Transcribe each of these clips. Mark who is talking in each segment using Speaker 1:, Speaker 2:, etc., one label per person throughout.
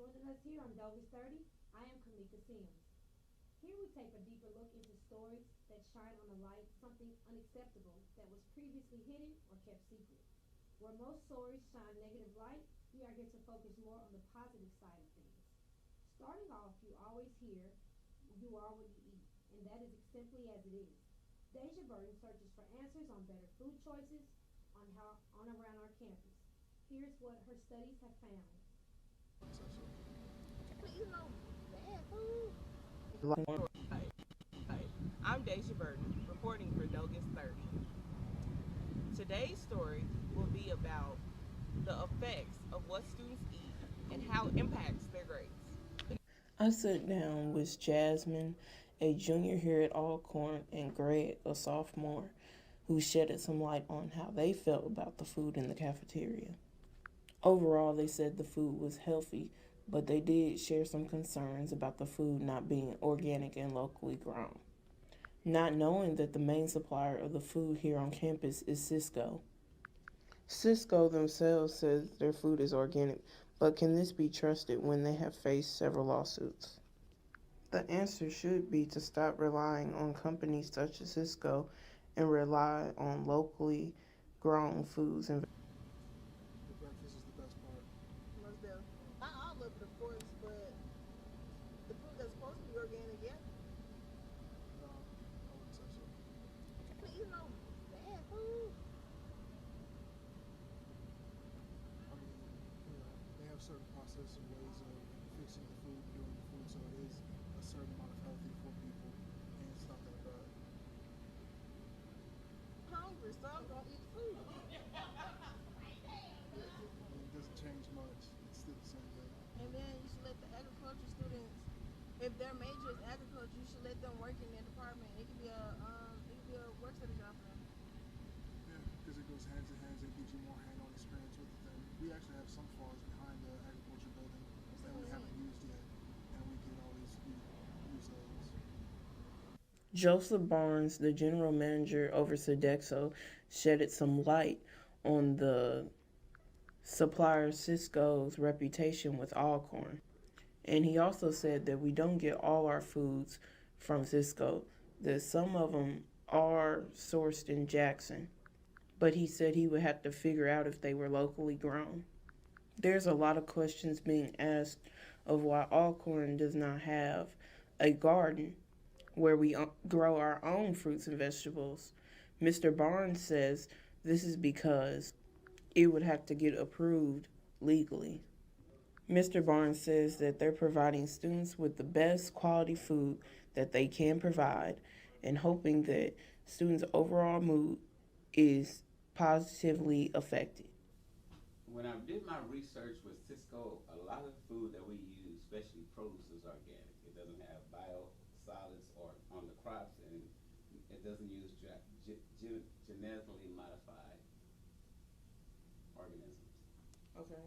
Speaker 1: joining us here on Dovis 30. I am Kamekia. Here we take a deeper look into stories that shine on the light something unacceptable that was previously hidden or kept secret. Where most stories shine negative light, we are here to focus more on the positive side of things. Starting off, you always hear, you are what you eat, and that is as simply as it is. Dejah Burton searches for answers on better food choices on around our campus. Here's what her studies have found.
Speaker 2: Hi, I'm Dejah Burton, reporting for Dogus 30. Today's story will be about the effects of what students eat and how it impacts their grades.
Speaker 3: I sat down with Jasmine, a junior here at Alcorn, and Greg, a sophomore, who shedded some light on how they felt about the food in the cafeteria. Overall, they said the food was healthy, but they did share some concerns about the food not being organic and locally grown. Not knowing that the main supplier of the food here on campus is Cisco. Cisco themselves says their food is organic, but can this be trusted when they have faced several lawsuits? The answer should be to stop relying on companies such as Cisco and rely on locally grown foods and
Speaker 4: The breakfast is the best part.
Speaker 2: Most definitely. Not all of it, of course, but the food that's supposed to be organic, yeah.
Speaker 4: No, I wouldn't say so.
Speaker 2: But you know, bad food.
Speaker 4: I mean, they have certain processes and ways of fixing the food, doing the food, so it is a certain amount of healthy for people, and it's not that bad.
Speaker 2: I'm hungry, so I'm gonna eat food.
Speaker 4: I mean, it doesn't change much. It's still the same thing.
Speaker 2: And then you should let the agriculture students, if their major is agriculture, you should let them work in their department. It could be a work study job for them.
Speaker 4: Yeah, because it goes hands in hands. It gives you more hand-on experience with the thing. We actually have some farms behind the agriculture building that we haven't used yet, and we can always use those.
Speaker 3: Joseph Barnes, the general manager over Sodexo, shedded some light on the supplier Cisco's reputation with Alcorn. And he also said that we don't get all our foods from Cisco, that some of them are sourced in Jackson. But he said he would have to figure out if they were locally grown. There's a lot of questions being asked of why Alcorn does not have a garden where we grow our own fruits and vegetables. Mr. Barnes says this is because it would have to get approved legally. Mr. Barnes says that they're providing students with the best quality food that they can provide and hoping that students' overall mood is positively affected.
Speaker 5: When I did my research with Cisco, a lot of the food that we use, especially produce, is organic. It doesn't have biosolids or on the crops, and it doesn't use genetically modified organisms.
Speaker 3: Okay.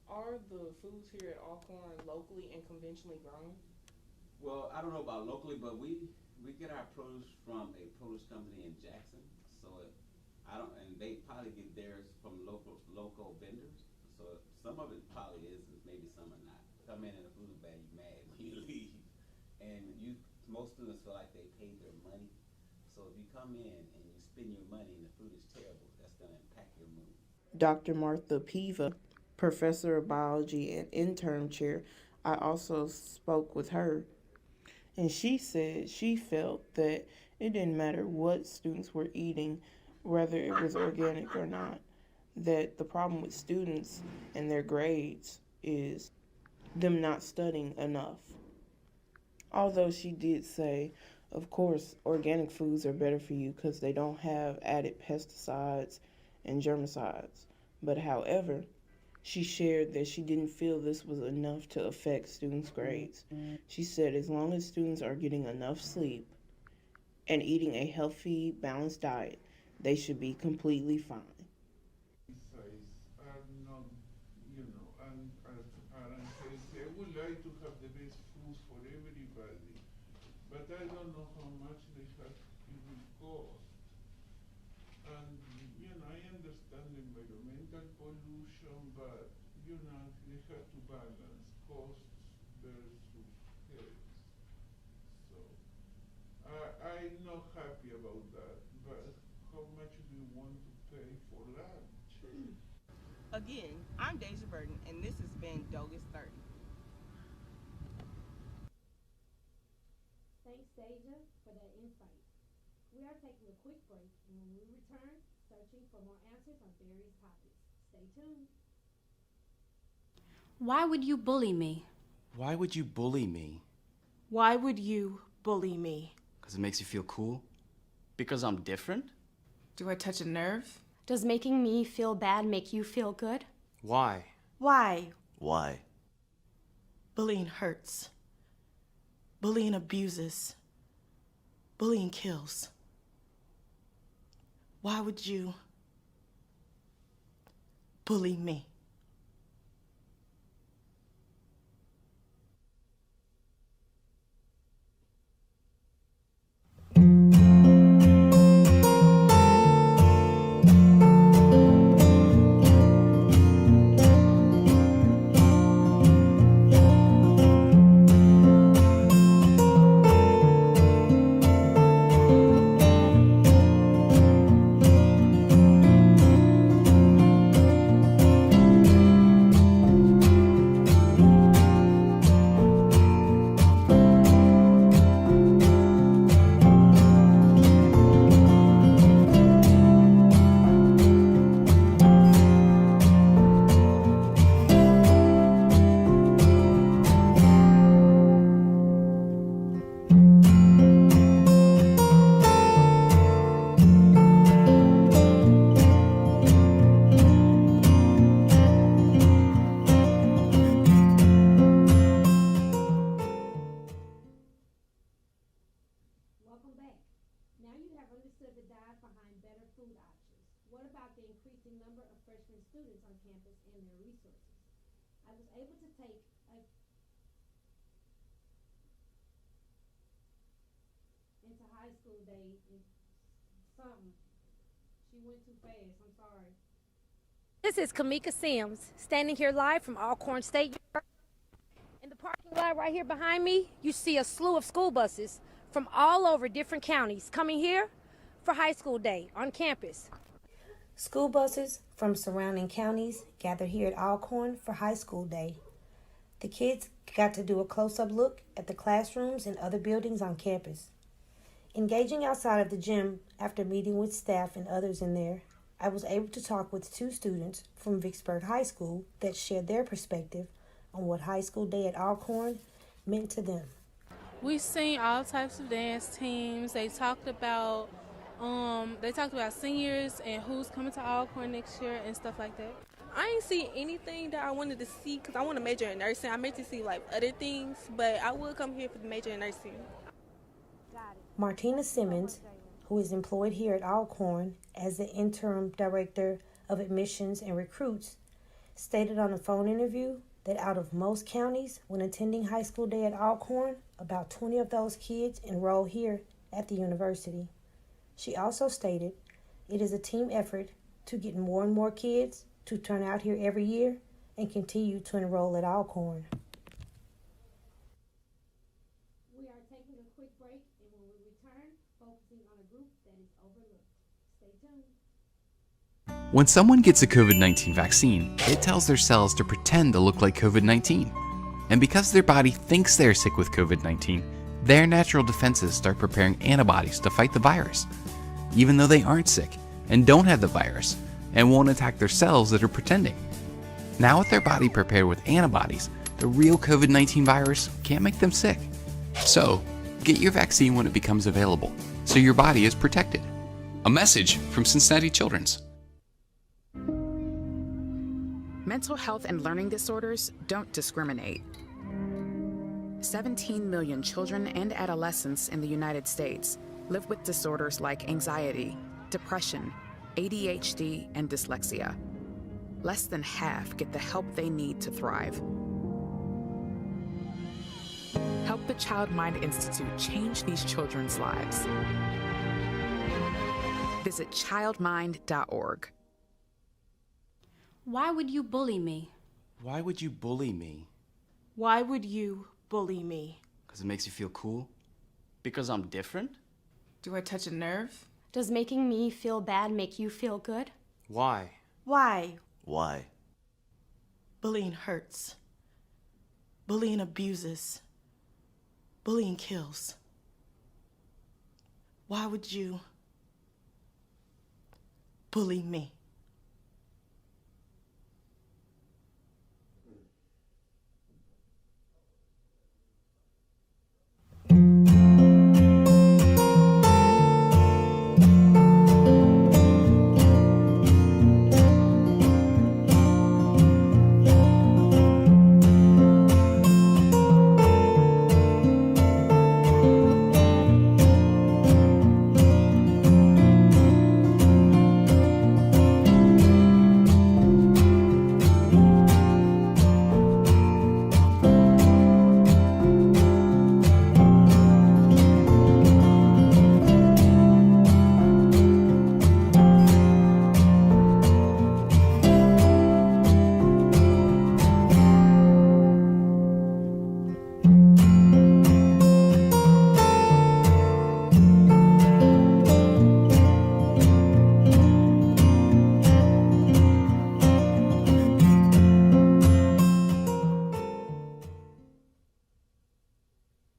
Speaker 3: Are the foods here at Alcorn locally and conventionally grown?
Speaker 5: Well, I don't know about locally, but we get our produce from a produce company in Jackson. So I don't, and they probably get theirs from local vendors. So some of it probably is, and maybe some are not. Come in and the food is bad, you mad when you leave, and most students feel like they paid their money. So if you come in and you spend your money and the food is terrible, that's going to impact your mood.
Speaker 3: Dr. Martha Piva, professor of biology and intern chair, I also spoke with her, and she said she felt that it didn't matter what students were eating, whether it was organic or not, that the problem with students and their grades is them not studying enough. Although she did say, of course, organic foods are better for you because they don't have added pesticides and germicides. But however, she shared that she didn't feel this was enough to affect students' grades. She said as long as students are getting enough sleep and eating a healthy, balanced diet, they should be completely fine.
Speaker 6: Size are not, and as a parent, I say, I would like to have the best food for everybody, but I don't know how much it will cost. And, I understand environmental pollution, but, they have to balance costs versus heads. So I'm not happy about that. But how much do you want to pay for lunch?
Speaker 2: Again, I'm Dejah Burton, and this has been Dogust 30.
Speaker 1: Thanks, Dejah, for that insight. We are taking a quick break, and when we return, searching for more answers on various topics. Stay tuned.
Speaker 7: Why would you bully me?
Speaker 8: Why would you bully me?
Speaker 9: Why would you bully me?
Speaker 8: Because it makes you feel cool? Because I'm different?
Speaker 9: Do I touch a nerve?
Speaker 7: Does making me feel bad make you feel good?
Speaker 8: Why?
Speaker 9: Why?
Speaker 8: Why?
Speaker 9: Bullying hurts. Bullying abuses. Bullying kills. Why would you bully me?
Speaker 1: Welcome back. Now you have understood the dive behind better food options. What about the increasing number of freshman students on campus and their resources? I was able to take into high school day in something. She went too fast. I'm sorry.
Speaker 10: This is Kamekia Sims, standing here live from Alcorn State University. In the parking lot right here behind me, you see a slew of school buses from all over different counties coming here for high school day on campus.
Speaker 11: School buses from surrounding counties gather here at Alcorn for high school day. The kids got to do a close-up look at the classrooms and other buildings on campus. Engaging outside of the gym after meeting with staff and others in there, I was able to talk with 2 students from Vicksburg High School that shared their perspective on what high school day at Alcorn meant to them.
Speaker 12: We've seen all types of dance teams. They talked about seniors and who's coming to Alcorn next year and stuff like that.
Speaker 13: I ain't see anything that I wanted to see because I want to major in nursing. I meant to see like other things, but I would come here for the major in nursing.
Speaker 11: Martina Simmons, who is employed here at Alcorn as the interim director of admissions and recruits, stated on a phone interview that out of most counties, when attending high school day at Alcorn, about 20 of those kids enroll here at the university. She also stated it is a team effort to get more and more kids to turn out here every year and continue to enroll at Alcorn.
Speaker 1: We are taking a quick break, and when we return, focusing on a group that is overlooked. Stay tuned.
Speaker 14: When someone gets a COVID-19 vaccine, it tells their cells to pretend to look like COVID-19. And because their body thinks they're sick with COVID-19, their natural defenses start preparing antibodies to fight the virus, even though they aren't sick and don't have the virus and won't attack their cells that are pretending. Now with their body prepared with antibodies, the real COVID-19 virus can't make them sick. So, get your vaccine when it becomes available, so your body is protected. A message from Cincinnati Children's.
Speaker 15: Mental health and learning disorders don't discriminate. 17 million children and adolescents in the United States live with disorders like anxiety, depression, ADHD, and dyslexia. Less than half get the help they need to thrive. Help the Child Mind Institute change these children's lives. Visit childmind.org.
Speaker 7: Why would you bully me?
Speaker 8: Why would you bully me?
Speaker 9: Why would you bully me?
Speaker 8: Because it makes you feel cool? Because I'm different?
Speaker 9: Do I touch a nerve?
Speaker 7: Does making me feel bad make you feel good?
Speaker 8: Why?
Speaker 9: Why?
Speaker 16: Why?
Speaker 9: Bullying hurts. Bullying abuses. Bullying kills. Why would you bully me?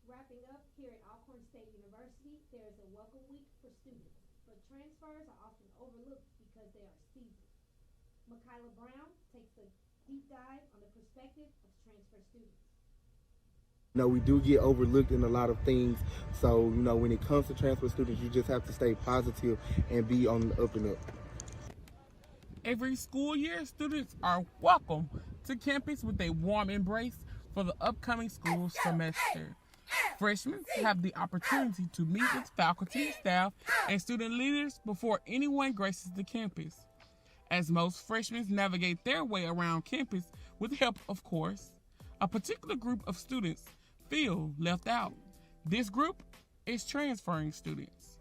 Speaker 1: Wrapping up, here at Alcorn State University, there is a welcome week for students, but transfers are often overlooked because they are seasoned. Mekiyla Brown takes a deep dive on the perspective of transfer students.
Speaker 4: We do get overlooked in a lot of things. So, when it comes to transfer students, you just have to stay positive and be on the up and up.
Speaker 17: Every school year, students are welcome to campus with a warm embrace for the upcoming school semester. Freshmen have the opportunity to meet with faculty, staff, and student leaders before anyone graces the campus. As most freshmen navigate their way around campus with help, of course, a particular group of students feel left out. This group is transferring students.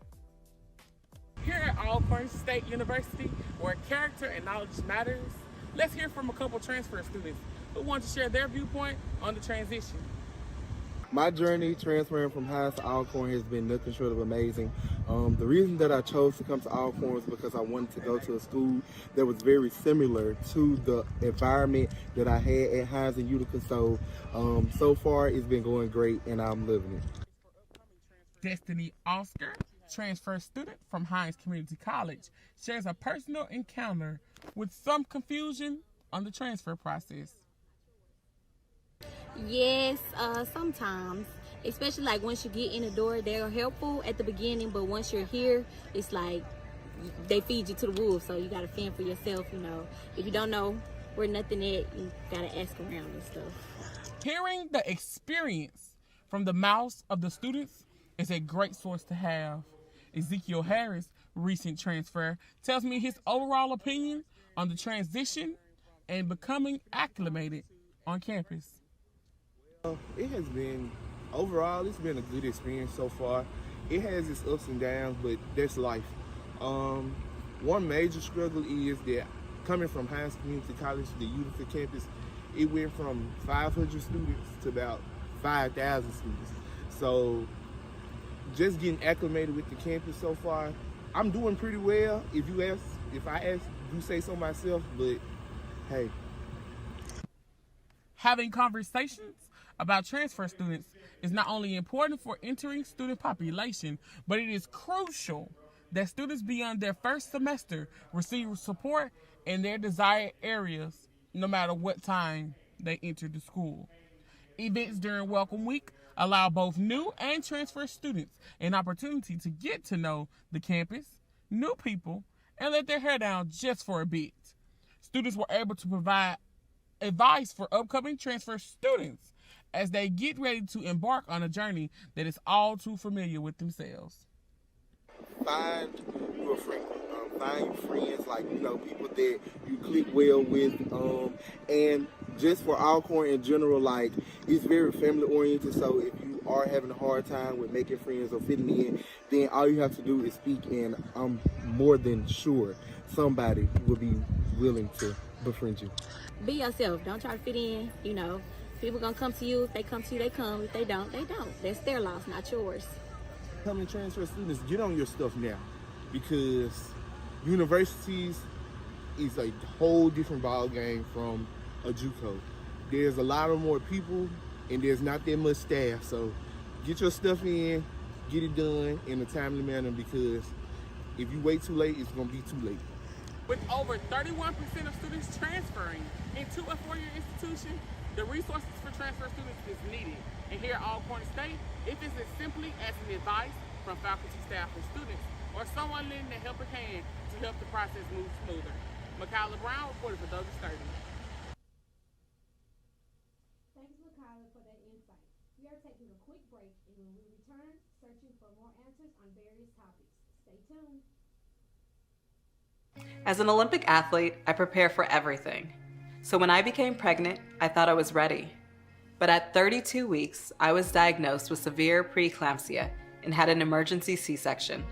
Speaker 17: Here at Alcorn State University, where character and knowledge matters, let's hear from a couple transfer students who want to share their viewpoint on the transition.
Speaker 4: My journey transferring from Hines to Alcorn has been nothing short of amazing. The reason that I chose to come to Alcorn was because I wanted to go to a school that was very similar to the environment that I had at Hines and Utica. So far it's been going great and I'm loving it.
Speaker 17: Destiny Oscar, transfer student from Hines Community College, shares a personal encounter with some confusion on the transfer process.
Speaker 18: Yes, sometimes, especially like once you get in the door, they're helpful at the beginning, but once you're here, it's like they feed you to the wolves, so you gotta fend for yourself. If you don't know where nothing at, you gotta ask around and stuff.
Speaker 17: Hearing the experience from the mouths of the students is a great source to have. Ezekiel Harris, recent transfer, tells me his overall opinion on the transition and becoming acclimated on campus.
Speaker 4: It has been, overall, it's been a good experience so far. It has its ups and downs, but that's life. One major struggle is that coming from Hines Community College to the Utica campus, it went from 500 students to about 5,000 students. So just getting acclimated with the campus so far, I'm doing pretty well. If I ask, do say so myself, but hey.
Speaker 17: Having conversations about transfer students is not only important for entering student population, but it is crucial that students beyond their first semester receive support in their desired areas, no matter what time they enter the school. Events during Welcome Week allow both new and transfer students an opportunity to get to know the campus, new people, and let their hair down just for a bit. Students were able to provide advice for upcoming transfer students as they get ready to embark on a journey that is all too familiar with themselves.
Speaker 4: Find you a friend. Find you friends, people that you click well with. And just for Alcorn in general, it's very family oriented. So if you are having a hard time with making friends or fitting in, then all you have to do is speak, and I'm more than sure somebody will be willing to befriend you.
Speaker 18: Be yourself. Don't try to fit in, People gonna come to you. If they come to you, they come. If they don't, they don't. That's their loss, not yours.
Speaker 4: Coming transfer students, get on your stuff now, because universities is a whole different ball game from a JUCO. There's a lot of more people and there's not that much staff, so get your stuff in, get it done in a timely manner, because if you wait too late, it's gonna be too late.
Speaker 17: With over 31% of students transferring into a four-year institution, the resources for transfer students is needed. And here at Alcorn State, it is as simply as an advice from faculty, staff, and students, or someone lending a helping hand to help the process move smoother. Mekiyla Brown reported for Douglas 30.
Speaker 1: Thanks, Mekiyla, for that insight. We are taking a quick break, and when we return, searching for more answers on various topics. Stay tuned.
Speaker 16: As an Olympic athlete, I prepare for everything. So when I became pregnant, I thought I was ready. But at 32 weeks, I was diagnosed with severe preeclampsia and had an emergency C-section.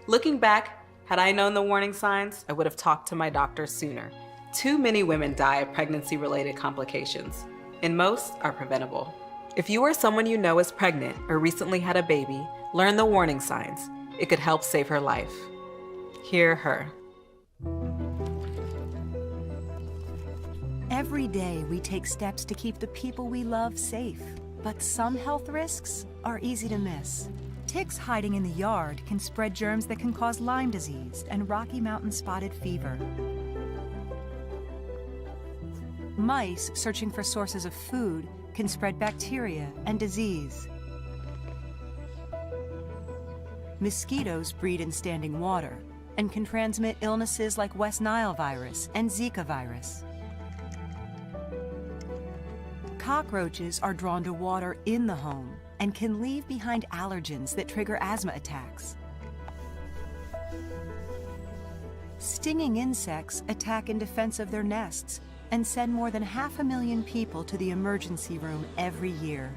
Speaker 16: Looking back, had I known the warning signs, I would have talked to my doctor sooner. Too many women die of pregnancy-related complications, and most are preventable. If you or someone you know is pregnant or recently had a baby, learn the warning signs. It could help save her life. Hear her.
Speaker 19: Every day we take steps to keep the people we love safe, but some health risks are easy to miss. Ticks hiding in the yard can spread germs that can cause Lyme disease and Rocky Mountain spotted fever. Mice searching for sources of food can spread bacteria and disease. Mosquitoes breed in standing water and can transmit illnesses like West Nile virus and Zika virus. Cockroaches are drawn to water in the home and can leave behind allergens that trigger asthma attacks. Stinging insects attack in defense of their nests and send more than 500,000 people to the emergency room every year.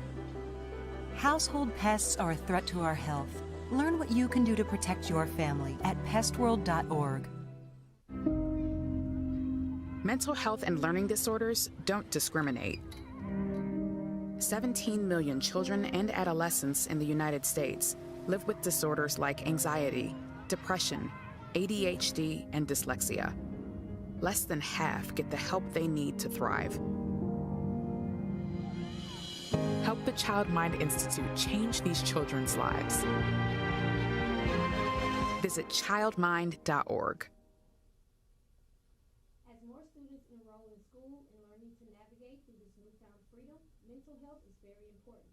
Speaker 19: Household pests are a threat to our health. Learn what you can do to protect your family at pestworld.org.
Speaker 15: Mental health and learning disorders don't discriminate. 17 million children and adolescents in the United States live with disorders like anxiety, depression, ADHD, and dyslexia. Less than half get the help they need to thrive. Help the Child Mind Institute change these children's lives. Visit childmind.org.
Speaker 1: As more students enroll in school and learning to navigate through this newfound freedom, mental health is very important.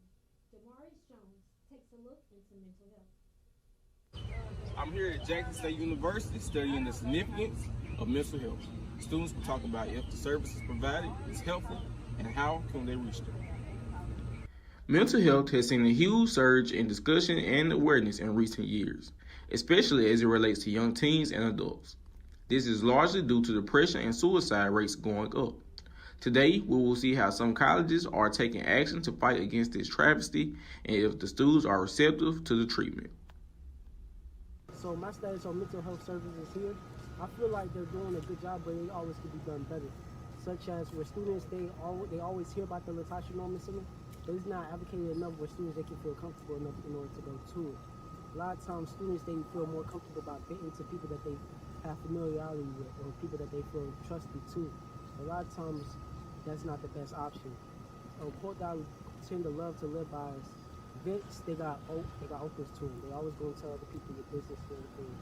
Speaker 1: Demarius Jones takes a look into mental health.
Speaker 20: I'm here at Jackson State University studying the significance of mental health. Students will talk about if the services provided is helpful and how can they reach them.
Speaker 17: Mental health has seen a huge surge in discussion and awareness in recent years, especially as it relates to young teens and adults. This is largely due to depression and suicide rates going up. Today, we will see how some colleges are taking action to fight against this travesty and if the students are receptive to the treatment.
Speaker 21: So my status on mental health services here, I feel like they're doing a good job, but it always could be done better. Such as where students, they always hear about the Latasha Norman Center, but it's not advocated enough where students, they can feel comfortable enough in order to go to it. A lot of times students, they feel more comfortable about getting to people that they have familiarity with or people that they feel trusted to. A lot of times that's not the best option. A quote that I tend to love to live by is, vets, they got opens to them. They always going to tell other people your business and everything.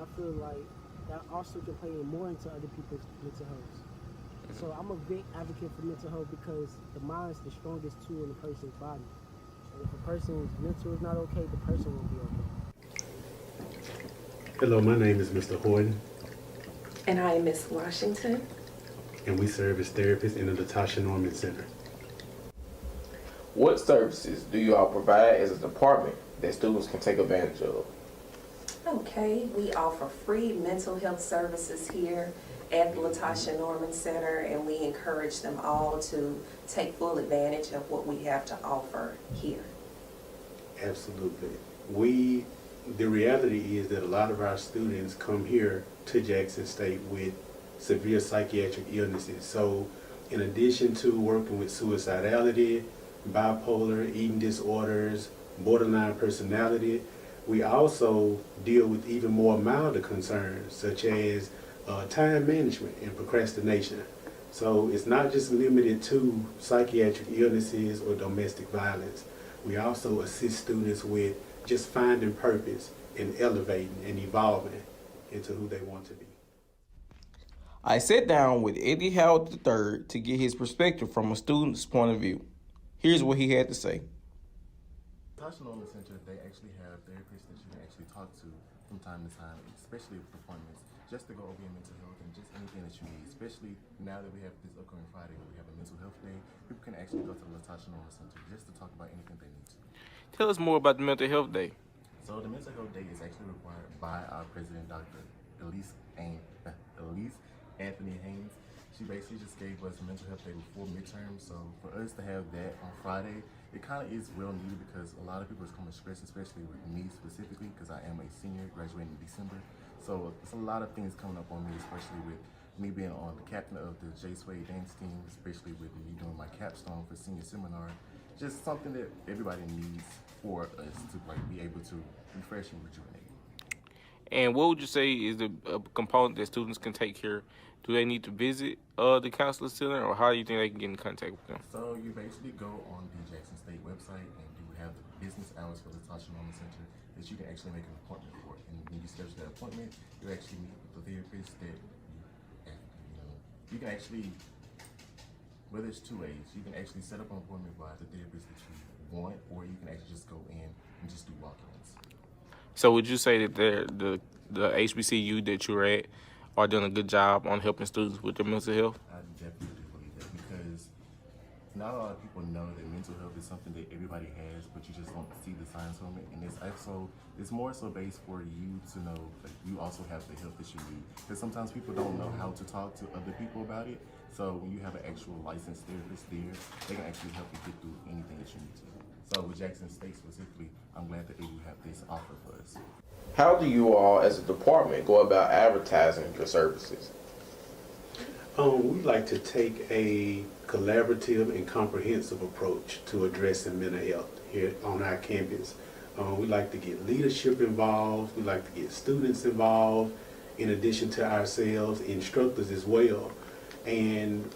Speaker 21: I feel like that also can play more into other people's mental health. So I'm a big advocate for mental health because the mind is the strongest tool in a person's body. And if a person's mental is not okay, the person won't be okay.
Speaker 22: Hello, my name is Mr. Horton.
Speaker 23: And I am Miss Washington.
Speaker 22: And we serve as therapists in the Latasha Norman Center.
Speaker 24: What services do you all provide as a department that students can take advantage of?
Speaker 23: Okay, we offer free mental health services here at the Latasha Norman Center, and we encourage them all to take full advantage of what we have to offer here.
Speaker 22: Absolutely. The reality is that a lot of our students come here to Jackson State with severe psychiatric illnesses. So In addition to working with suicidality, bipolar, eating disorders, borderline personality, we also deal with even more milder concerns such as time management and procrastination. So it's not just limited to psychiatric illnesses or domestic violence. We also assist students with just finding purpose and elevating and evolving into who they want to be.
Speaker 24: I sat down with Eddie Howard III to get his perspective from a student's point of view. Here's what he had to say.
Speaker 2: Dejah Norman Center, they actually have therapists that you can actually talk to from time to time, especially with appointments, just to go over your mental health and just anything that you need, especially now that we have this upcoming Friday where we have a mental health day. People can actually go to the Dejah Norman Center just to talk about anything they need to.
Speaker 24: Tell us more about the Mental Health Day.
Speaker 2: So the Mental Health Day is actually required by our president, Dr. Elise Anthony Haynes. She basically just gave us Mental Health Day before midterm, so for us to have that on Friday, it kind of is well needed because a lot of people is coming stressed, especially with me specifically, because I am a senior graduating in December. So it's a lot of things coming up on me, especially with me being on the captain of the J Sway dance team, especially with me doing my capstone for senior seminar. Just something that everybody needs for us to be able to refresh and rejuvenate.
Speaker 24: And what would you say is the component that students can take here? Do they need to visit the counselor center, or how do you think they can get in contact with them?
Speaker 2: So you basically go on the Jackson State website and you have the business hours for the Dejah Norman Center that you can actually make an appointment for. And when you schedule that appointment, you actually meet with the therapist that you can actually, whether it's two ways, you can actually set up an appointment by the therapist that you want, or you can actually just go in and just do walk-ins.
Speaker 24: So would you say that the HBCU that you're at are doing a good job on helping students with their mental health?
Speaker 2: I definitely do believe that, because not a lot of people know that mental health is something that everybody has, but you just don't see the signs from it. And it's more so based for you to know that you also have the help that you need. Because sometimes people don't know how to talk to other people about it. So when you have an actual licensed therapist there, they can actually help you get through anything that you need to. So with Jackson State specifically, I'm glad that they do have this offer for us.
Speaker 24: How do you all as a department go about advertising your services?
Speaker 22: We like to take a collaborative and comprehensive approach to addressing mental health here on our campus. We like to get leadership involved, we like to get students involved, in addition to ourselves, instructors as well. And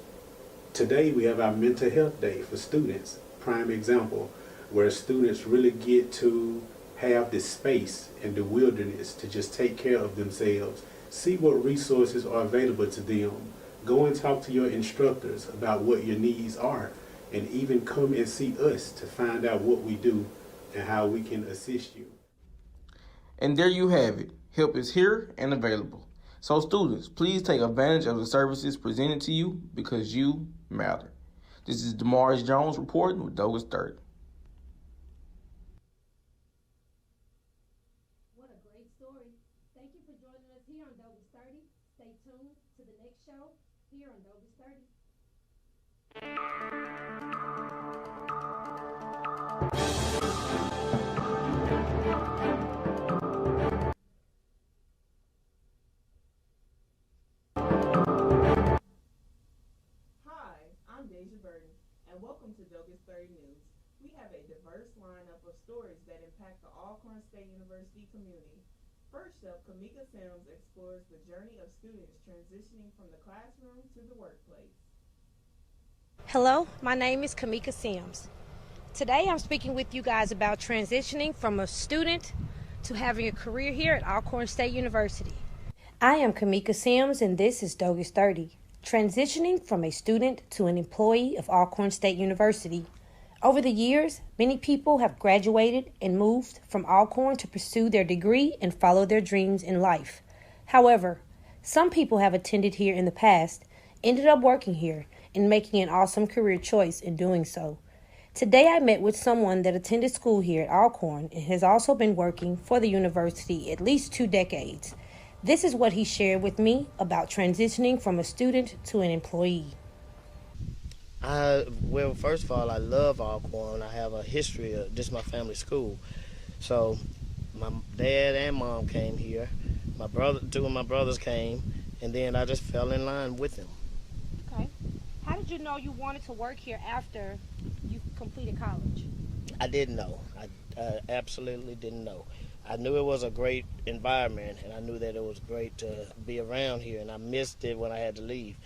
Speaker 22: today we have our Mental Health Day for students, prime example, where students really get to have the space and the wilderness to just take care of themselves, see what resources are available to them, go and talk to your instructors about what your needs are, and even come and see us to find out what we do and how we can assist you.
Speaker 24: And there you have it. Help is here and available. So students, please take advantage of the services presented to you because you matter. This is Demaris Jones reporting with Douglas 30.
Speaker 1: What a great story. Thank you for joining us here on Douglas 30. Stay tuned to the next show here on Douglas 30.
Speaker 3: Hi, I'm Dejah and welcome to Douglas 30 News. We have a diverse lineup of stories that impact the Alcorn State University community. First up, Kamekia explores the journey of students transitioning from the classroom to the workplace.
Speaker 10: Hello, my name is Kamekia Sims. Today I'm speaking with you guys about transitioning from a student to having a career here at Alcorn State University.
Speaker 11: I am Kamekia Sims, and this is Douglas 30. Transitioning from a student to an employee of Alcorn State University. Over the years, many people have graduated and moved from Alcorn to pursue their degree and follow their dreams in life. However, some people have attended here in the past, ended up working here, and making an awesome career choice in doing so. Today I met with someone that attended school here at Alcorn and has also been working for the university at least 2 decades. This is what he shared with me about transitioning from a student to an employee.
Speaker 5: Well, first of all, I love Alcorn. I have a history of this, my family school. So my dad and mom came here. Two of my brothers came, and then I just fell in line with them.
Speaker 10: Okay. How did did you know you wanted to work here after you completed college?
Speaker 5: I didn't know. I absolutely didn't know. I knew it was a great environment, and I knew that it was great to be around here, and I missed it when I had to leave.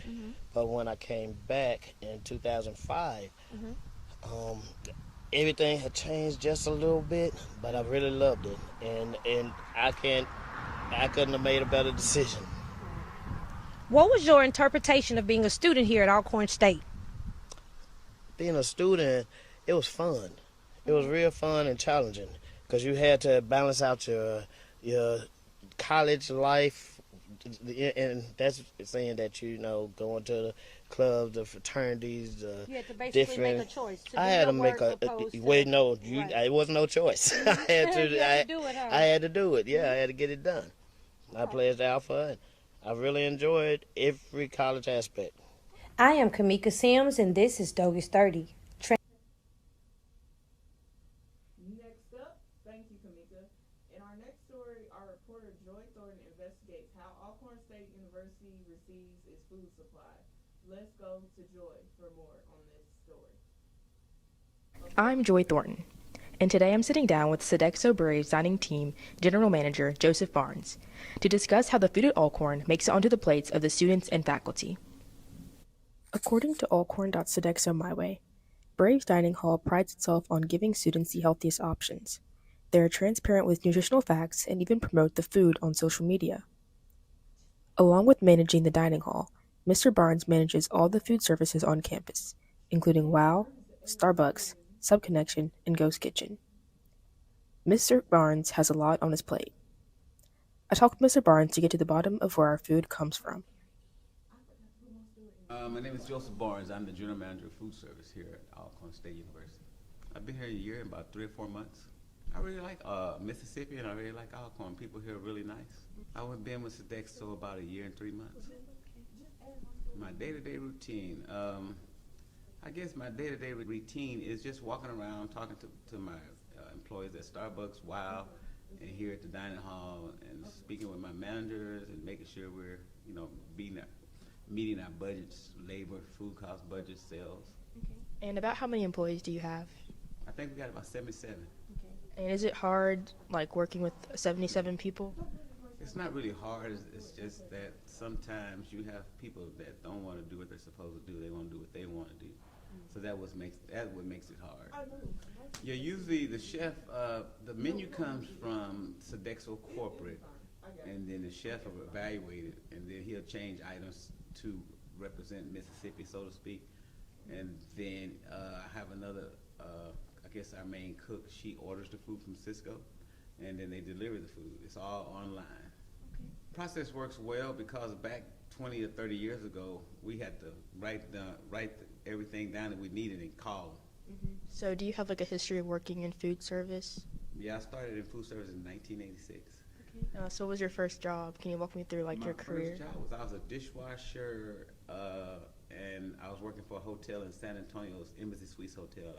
Speaker 5: But when I came back in 2005, everything had changed just a little bit, but I really loved it, and I couldn't have made a better decision.
Speaker 10: What was your interpretation of being a student here at Alcorn State?
Speaker 5: Being a student, it was fun. It was real fun and challenging because you had to balance out your college life, and that's saying that going to the clubs, the fraternities,
Speaker 10: You had to basically
Speaker 5: different.
Speaker 10: make a choice.
Speaker 5: I had to make a wait. No, it was no choice. I had to.
Speaker 10: You had to do it, huh?
Speaker 5: I had to do it. Yeah, I had to get it done. I pledged Alpha, and I really enjoyed every college aspect.
Speaker 11: I am Kamekia Sims, and this is Dejah 30.
Speaker 3: Next up, thank you, Kamekia. In our next story, our reporter Joy Thornton investigates how Alcorn State University receives its food supply. Let's go to Joy for more on this story.
Speaker 6: I'm Joy Thornton, and today I'm sitting down with Sodexo Braves dining team General Manager Joseph Barnes to discuss how the food at Alcorn makes it onto the plates of the students and faculty. According to Alcorn.Sodexo MyWay, Braves Dining Hall prides itself on giving students the healthiest options. They are transparent with nutritional facts and even promote the food on social media. Along with managing the dining hall, Mr. Barnes manages all the food services on campus, including WOW, Starbucks, Subconnection, and Ghost Kitchen. Mr. Barnes has a lot on his plate. I talked with Mr. Barnes to get to the bottom of where our food comes from.
Speaker 12: My name is Joseph Barnes. I'm the General Manager of Food Service here at Alcorn State University. I've been here a year and about 3 or 4 months. I really like Mississippi, and I really like Alcorn. People here are really nice. I've been with Sodexo about a year and 3 months. My day-to-day routine. I guess my day-to-day routine is just walking around talking to my employees at Starbucks, WOW, and here at the dining hall, and speaking with my managers and making sure we're, meeting our budgets, labor, food cost budgets, sales.
Speaker 6: And about how many employees do you have?
Speaker 12: I think we got about 77.
Speaker 6: And is it hard, working with 77 people?
Speaker 12: It's not really hard. It's just that sometimes you have people that don't want to do what they're supposed to do. They want to do what they want to do. So that's what makes it hard. Yeah, usually the chef, the menu comes from Sodexo corporate, and then the chef will evaluate it, and then he'll change items to represent Mississippi, so to speak. And then I have another, I guess our main cook, she orders the food from Cisco, and then they deliver the food. It's all online. Process works well because back 20 or 30 years ago, we had to write everything down that we needed and call them.
Speaker 6: So do you have a history of working in food service?
Speaker 12: Yeah, I started in food service in 1986.
Speaker 6: So what was your first job? Can you walk me through your career?
Speaker 12: My first job was I was a dishwasher, and I was working for a hotel in San Antonio's Embassy Suites Hotel.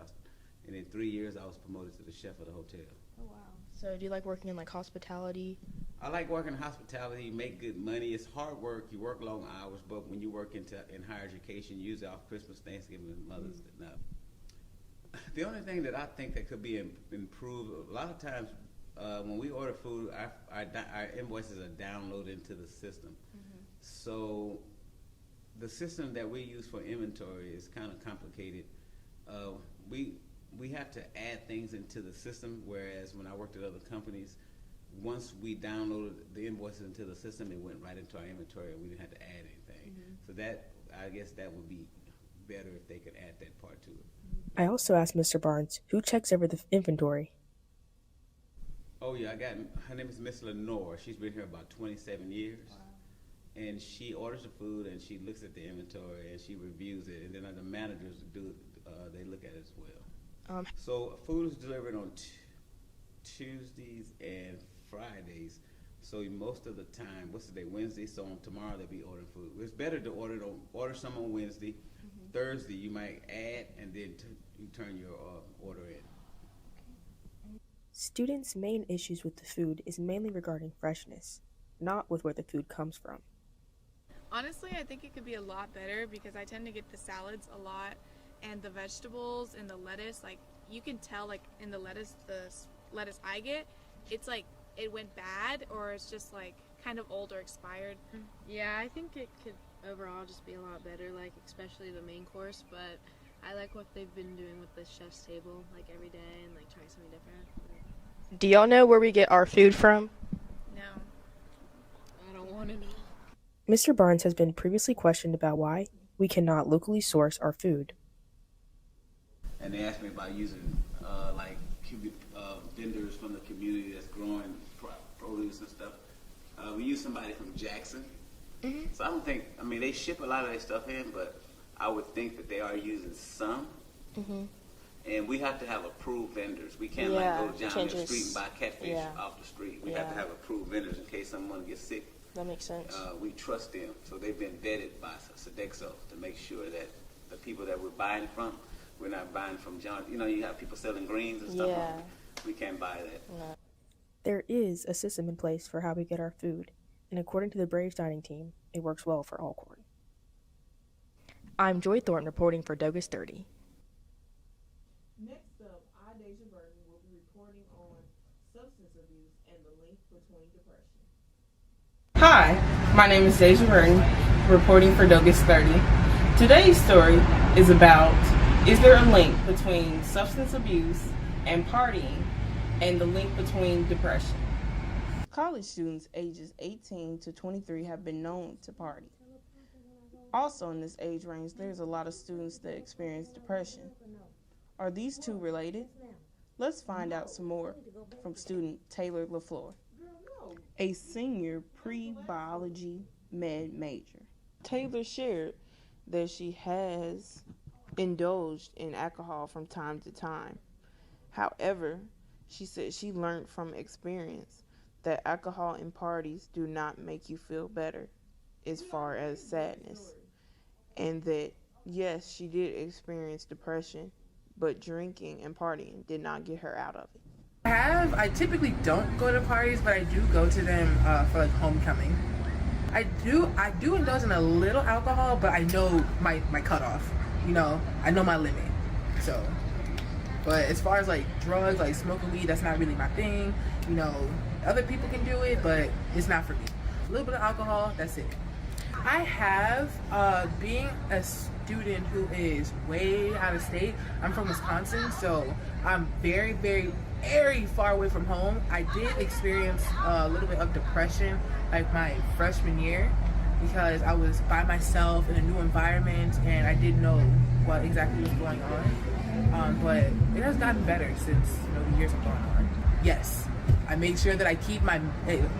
Speaker 12: And in 3 years, I was promoted to the chef of the hotel.
Speaker 6: Oh, wow. So do you like working in hospitality?
Speaker 12: I like working in hospitality. You make good money. It's hard work. You work long hours, but when you work in higher education, usually off Christmas, Thanksgiving, and Mother's Day. Now, the only thing that I think that could be improved, a lot of times when we order food, our invoices are downloaded into the system. So the system that we use for inventory is kind of complicated. We have to add things into the system, whereas when I worked at other companies, once we downloaded the invoices into the system, it went right into our inventory, and we didn't have to add anything. So that, I guess that would be better if they could add that part to it.
Speaker 6: I also asked Mr. Barnes, who checks over the inventory?
Speaker 12: Oh yeah, her name is Miss Lenore. She's been here about 27 years. Wow. And she orders the food, and she looks at the inventory, and she reviews it, and then the managers they look at it as well. So food is delivered on Tuesdays and Fridays. So most of the time, what's the day? Wednesday. So on tomorrow they'll be ordering food. It's better to order some on Wednesday. Thursday you might add, and then you turn your order in.
Speaker 6: Students' main issues with the food is mainly regarding freshness, not with where the food comes from.
Speaker 7: Honestly, I think it could be a lot better because I tend to get the salads a lot, and the vegetables and the lettuce, like you can tell like in the lettuce I get, it's like it went bad or it's just like kind of old or expired.
Speaker 8: Yeah, I think it could overall just be a lot better, like especially the main course, but I like what they've been doing with the chef's table like every day and like trying something different.
Speaker 6: Do y'all know where we get our food from?
Speaker 8: No. I don't want to know.
Speaker 6: Mr. Barnes has been previously questioned about why we cannot locally source our food.
Speaker 12: And they asked me about using vendors from the community that's growing produce and stuff. We use somebody from Jackson.
Speaker 8: Mm-hmm.
Speaker 12: So I don't think, I mean, they ship a lot of their stuff in, but I would think that they are using some.
Speaker 8: Mm-hmm.
Speaker 12: And we have to have approved vendors. We can't go down the street and buy catfish off the street. We have to have approved vendors in case someone gets sick.
Speaker 6: That makes sense.
Speaker 12: We trust them. So they've been vetted by Sodexo to make sure that the people that we're buying from, we're not buying from John. You know, you have people selling greens and stuff.
Speaker 6: Yeah.
Speaker 12: We can't buy that.
Speaker 6: No. There is a system in place for how we get our food, and according to the Braves dining team, it works well for Alcorn. I'm Joy Thornton reporting for Dejah 30.
Speaker 3: Next up, Dejah will be reporting on substance abuse and the link between depression.
Speaker 13: Hi, my name is Dejah Burton, reporting for Dejah 30. Today's story is about, is there a link between substance abuse and partying and the link between depression? College students ages 18 to 23 have been known to party. Also in this age range, there's a lot of students that experience depression. Are these two related? Let's find out some more from student Taylor LaFleur, a senior pre-biology med major. Taylor shared that she has indulged in alcohol from time to time. However, she said she learned from experience that alcohol and parties do not make you feel better as far as sadness, and that yes, she did experience depression, but drinking and partying did not get her out of it.
Speaker 17: I typically don't go to parties, but I do go to them for like homecoming. I do indulge in a little alcohol, but I know my cutoff. You know, I know my limit. So, but as far as like drugs, like smoking weed, that's not really my thing. You know, other people can do it, but it's not for me. A little bit of alcohol, that's it. I have, being a student who is way out of state, I'm from Wisconsin, so I'm very, very, very far away from home. I did experience a little bit of depression like my freshman year because I was by myself in a new environment and I didn't know what exactly was going on. But it has gotten better since the years have gone on. Yes, I make sure that I keep my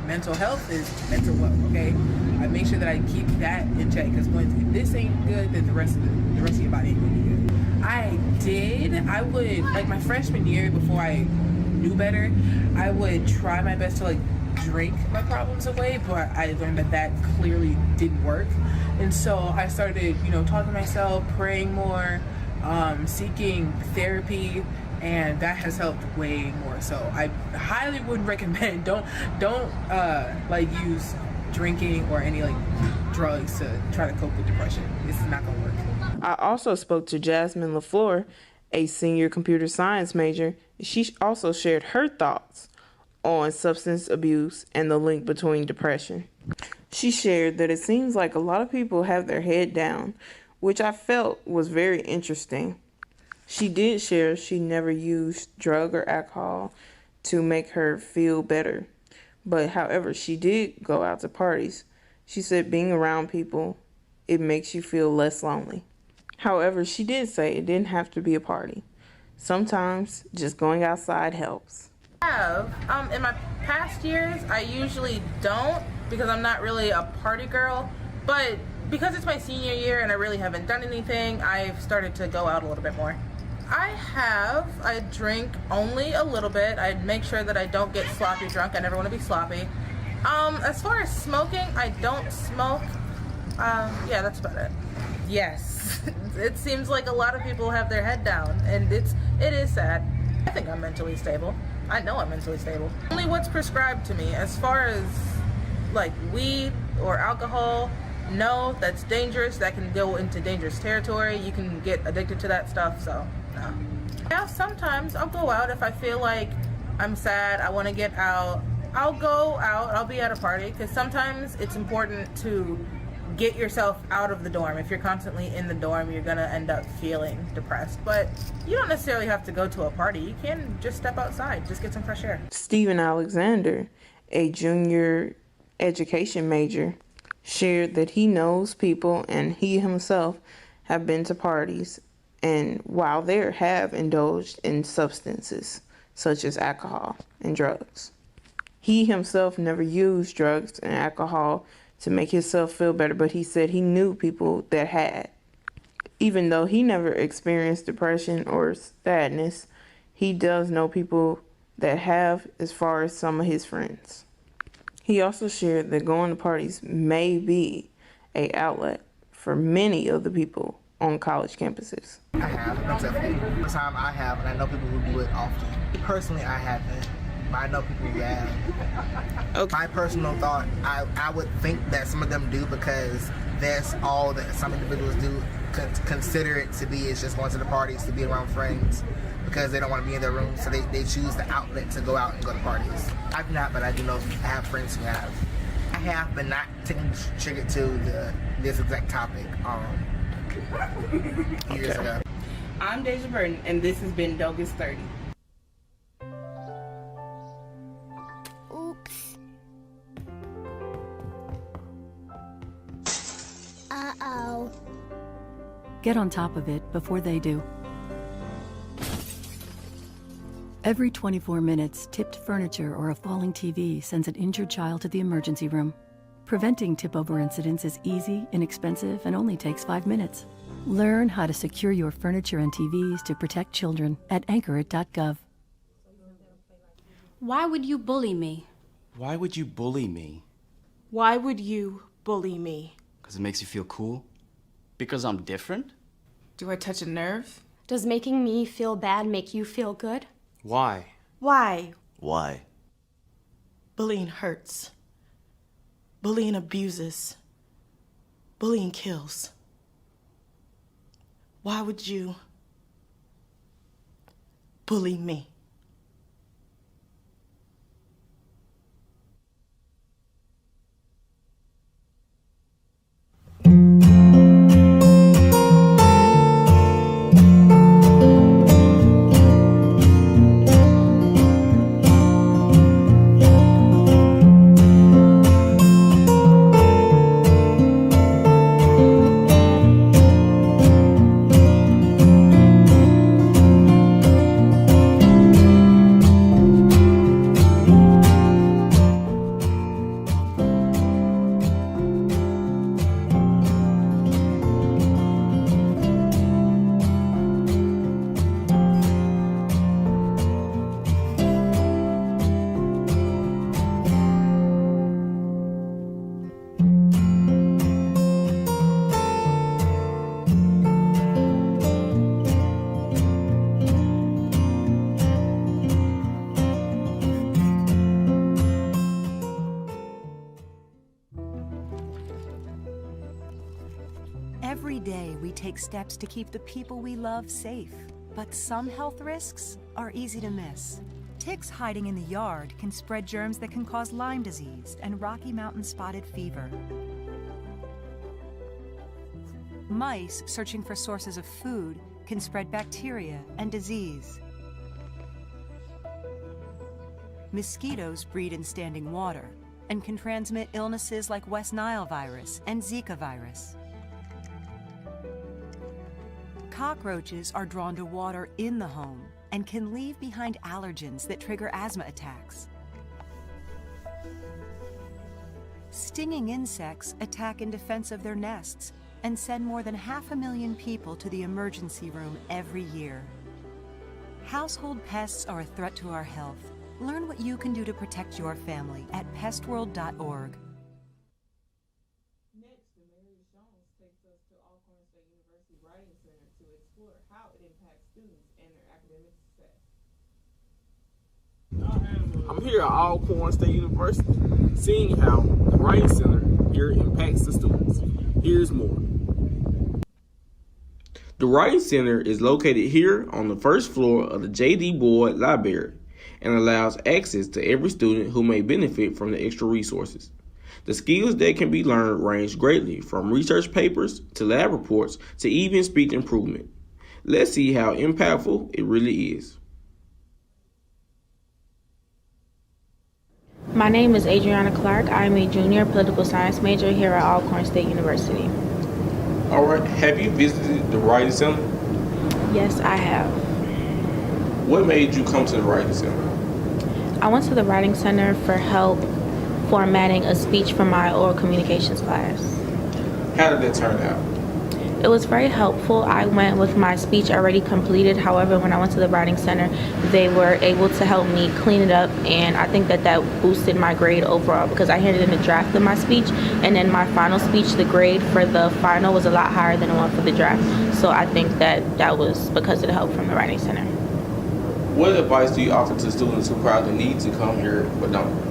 Speaker 17: mental health is mental wealth. Okay, I make sure that I keep that in check because if this ain't good, then the rest of your body ain't gonna be good. I would like my freshman year before I knew better. I would try my best to like drink my problems away, but I learned that clearly didn't work, and so I started talking to myself, praying more, seeking therapy, and that has helped way more. So I highly would recommend don't use drinking or any drugs to try to cope with depression. It's not gonna work.
Speaker 13: I also spoke to Jasmine LaFleur, a senior computer science major. She also shared her thoughts on substance abuse and the link between depression. She shared that it seems like a lot of people have their head down, which I felt was very interesting. She did share she never used drug or alcohol to make her feel better. But however, she did go out to parties. She said being around people, it makes you feel less lonely. However, she did say it didn't have to be a party. Sometimes just going outside helps. In my past years, I usually don't because I'm not really a party girl. But because it's my senior year and I really haven't done anything, I've started to go out a little bit more. I drink only a little bit. I make sure that I don't get sloppy drunk. I never want to be sloppy. As far as smoking, I don't smoke. Yeah, that's about it. Yes, it seems like a lot of people have their head down, and it is sad. I think I'm mentally stable. I know I'm mentally stable. Only what's prescribed to me. As far as weed or alcohol,
Speaker 4: no, that's dangerous. That can go into dangerous territory. You can get addicted to that stuff, so no. Yeah, sometimes I'll go out if I feel like I'm sad, I want to get out. I'll go out, I'll be at a party, because sometimes it's important to get yourself out of the dorm. If you're constantly in the dorm, you're gonna end up feeling depressed. But you don't necessarily have to go to a party. You can just step outside, just get some fresh air.
Speaker 13: Stephen Alexander, a junior education major, shared that he knows people and he himself have been to parties and while there have indulged in substances such as alcohol and drugs. He himself never used drugs and alcohol to make himself feel better, but he said he knew people that had. Even though he never experienced depression or sadness, he does know people that have, as far as some of his friends. He also shared that going to parties may be an outlet for many of the people on college campuses.
Speaker 9: I have, most definitely. The time I have, and I know people who do it often. Personally, I haven't, but I know people who have. Okay. My personal thought, I would think that some of them do because that's all that some individuals do. Consider it to be is just going to the parties to be around friends because they don't want to be in their room, so they choose the outlet to go out and go to parties. I've not, but I do know I have friends who have. I have, but not triggered to this exact topic years ago.
Speaker 4: I'm Dejah Burton, and this has been Dogus 30.
Speaker 14: Oops. Uh-oh.
Speaker 18: Get on top of it before they do. Every 24 minutes, tipped furniture or a falling TV sends an injured child to the emergency room. Preventing tip-over incidents is easy, inexpensive, and only takes 5 minutes. Learn how to secure your furniture and TVs to protect children at anchorit.gov.
Speaker 25: Why would you bully me?
Speaker 26: Why would you bully me?
Speaker 25: Why would you bully me?
Speaker 26: Because it makes you feel cool? Because I'm different?
Speaker 25: Do I touch a nerve? Does making me feel bad make you feel good?
Speaker 26: Why?
Speaker 25: Why?
Speaker 26: Why?
Speaker 25: Bullying hurts. Bullying abuses. Bullying kills. Why would you bully me?
Speaker 19: Every day we take steps to keep the people we love safe, but some health risks are easy to miss. Ticks hiding in the yard can spread germs that can cause Lyme disease and Rocky Mountain spotted fever. Mice searching for sources of food can spread bacteria and disease. Mosquitoes breed in standing water and can transmit illnesses like West Nile virus and Zika virus. Cockroaches are drawn to water in the home and can leave behind allergens that trigger asthma attacks. Stinging insects attack in defense of their nests and send more than 500,000 people to the emergency room every year. Household pests are a threat to our health. Learn what you can do to protect your family at pestworld.org.
Speaker 20: I'm here at Alcorn State University, seeing how the Writing Center here impacts the students. Here's more.
Speaker 24: The Writing Center is located here on the first floor of the J.D. Boyd Library and allows access to every student who may benefit from the extra resources. The skills that can be learned range greatly from research papers to lab reports to even speech improvement. Let's see how impactful it really is.
Speaker 2: My name is Adriana Clark. I'm a junior political science major here at Alcorn State University.
Speaker 24: All right, have you visited the Writing Center?
Speaker 2: Yes, I have.
Speaker 24: What made you come to the Writing Center?
Speaker 2: I went to the Writing Center for help formatting a speech for my oral communications class.
Speaker 24: How did that turn out?
Speaker 2: It was very helpful. I went with my speech already completed. However, when I went to the Writing Center, they were able to help me clean it up, and I think that boosted my grade overall because I handed in a draft of my speech, and then my final speech, the grade for the final was a lot higher than the one for the draft. So I think that was because of the help from the Writing Center.
Speaker 24: What advice do you offer to students who probably need to come here but don't?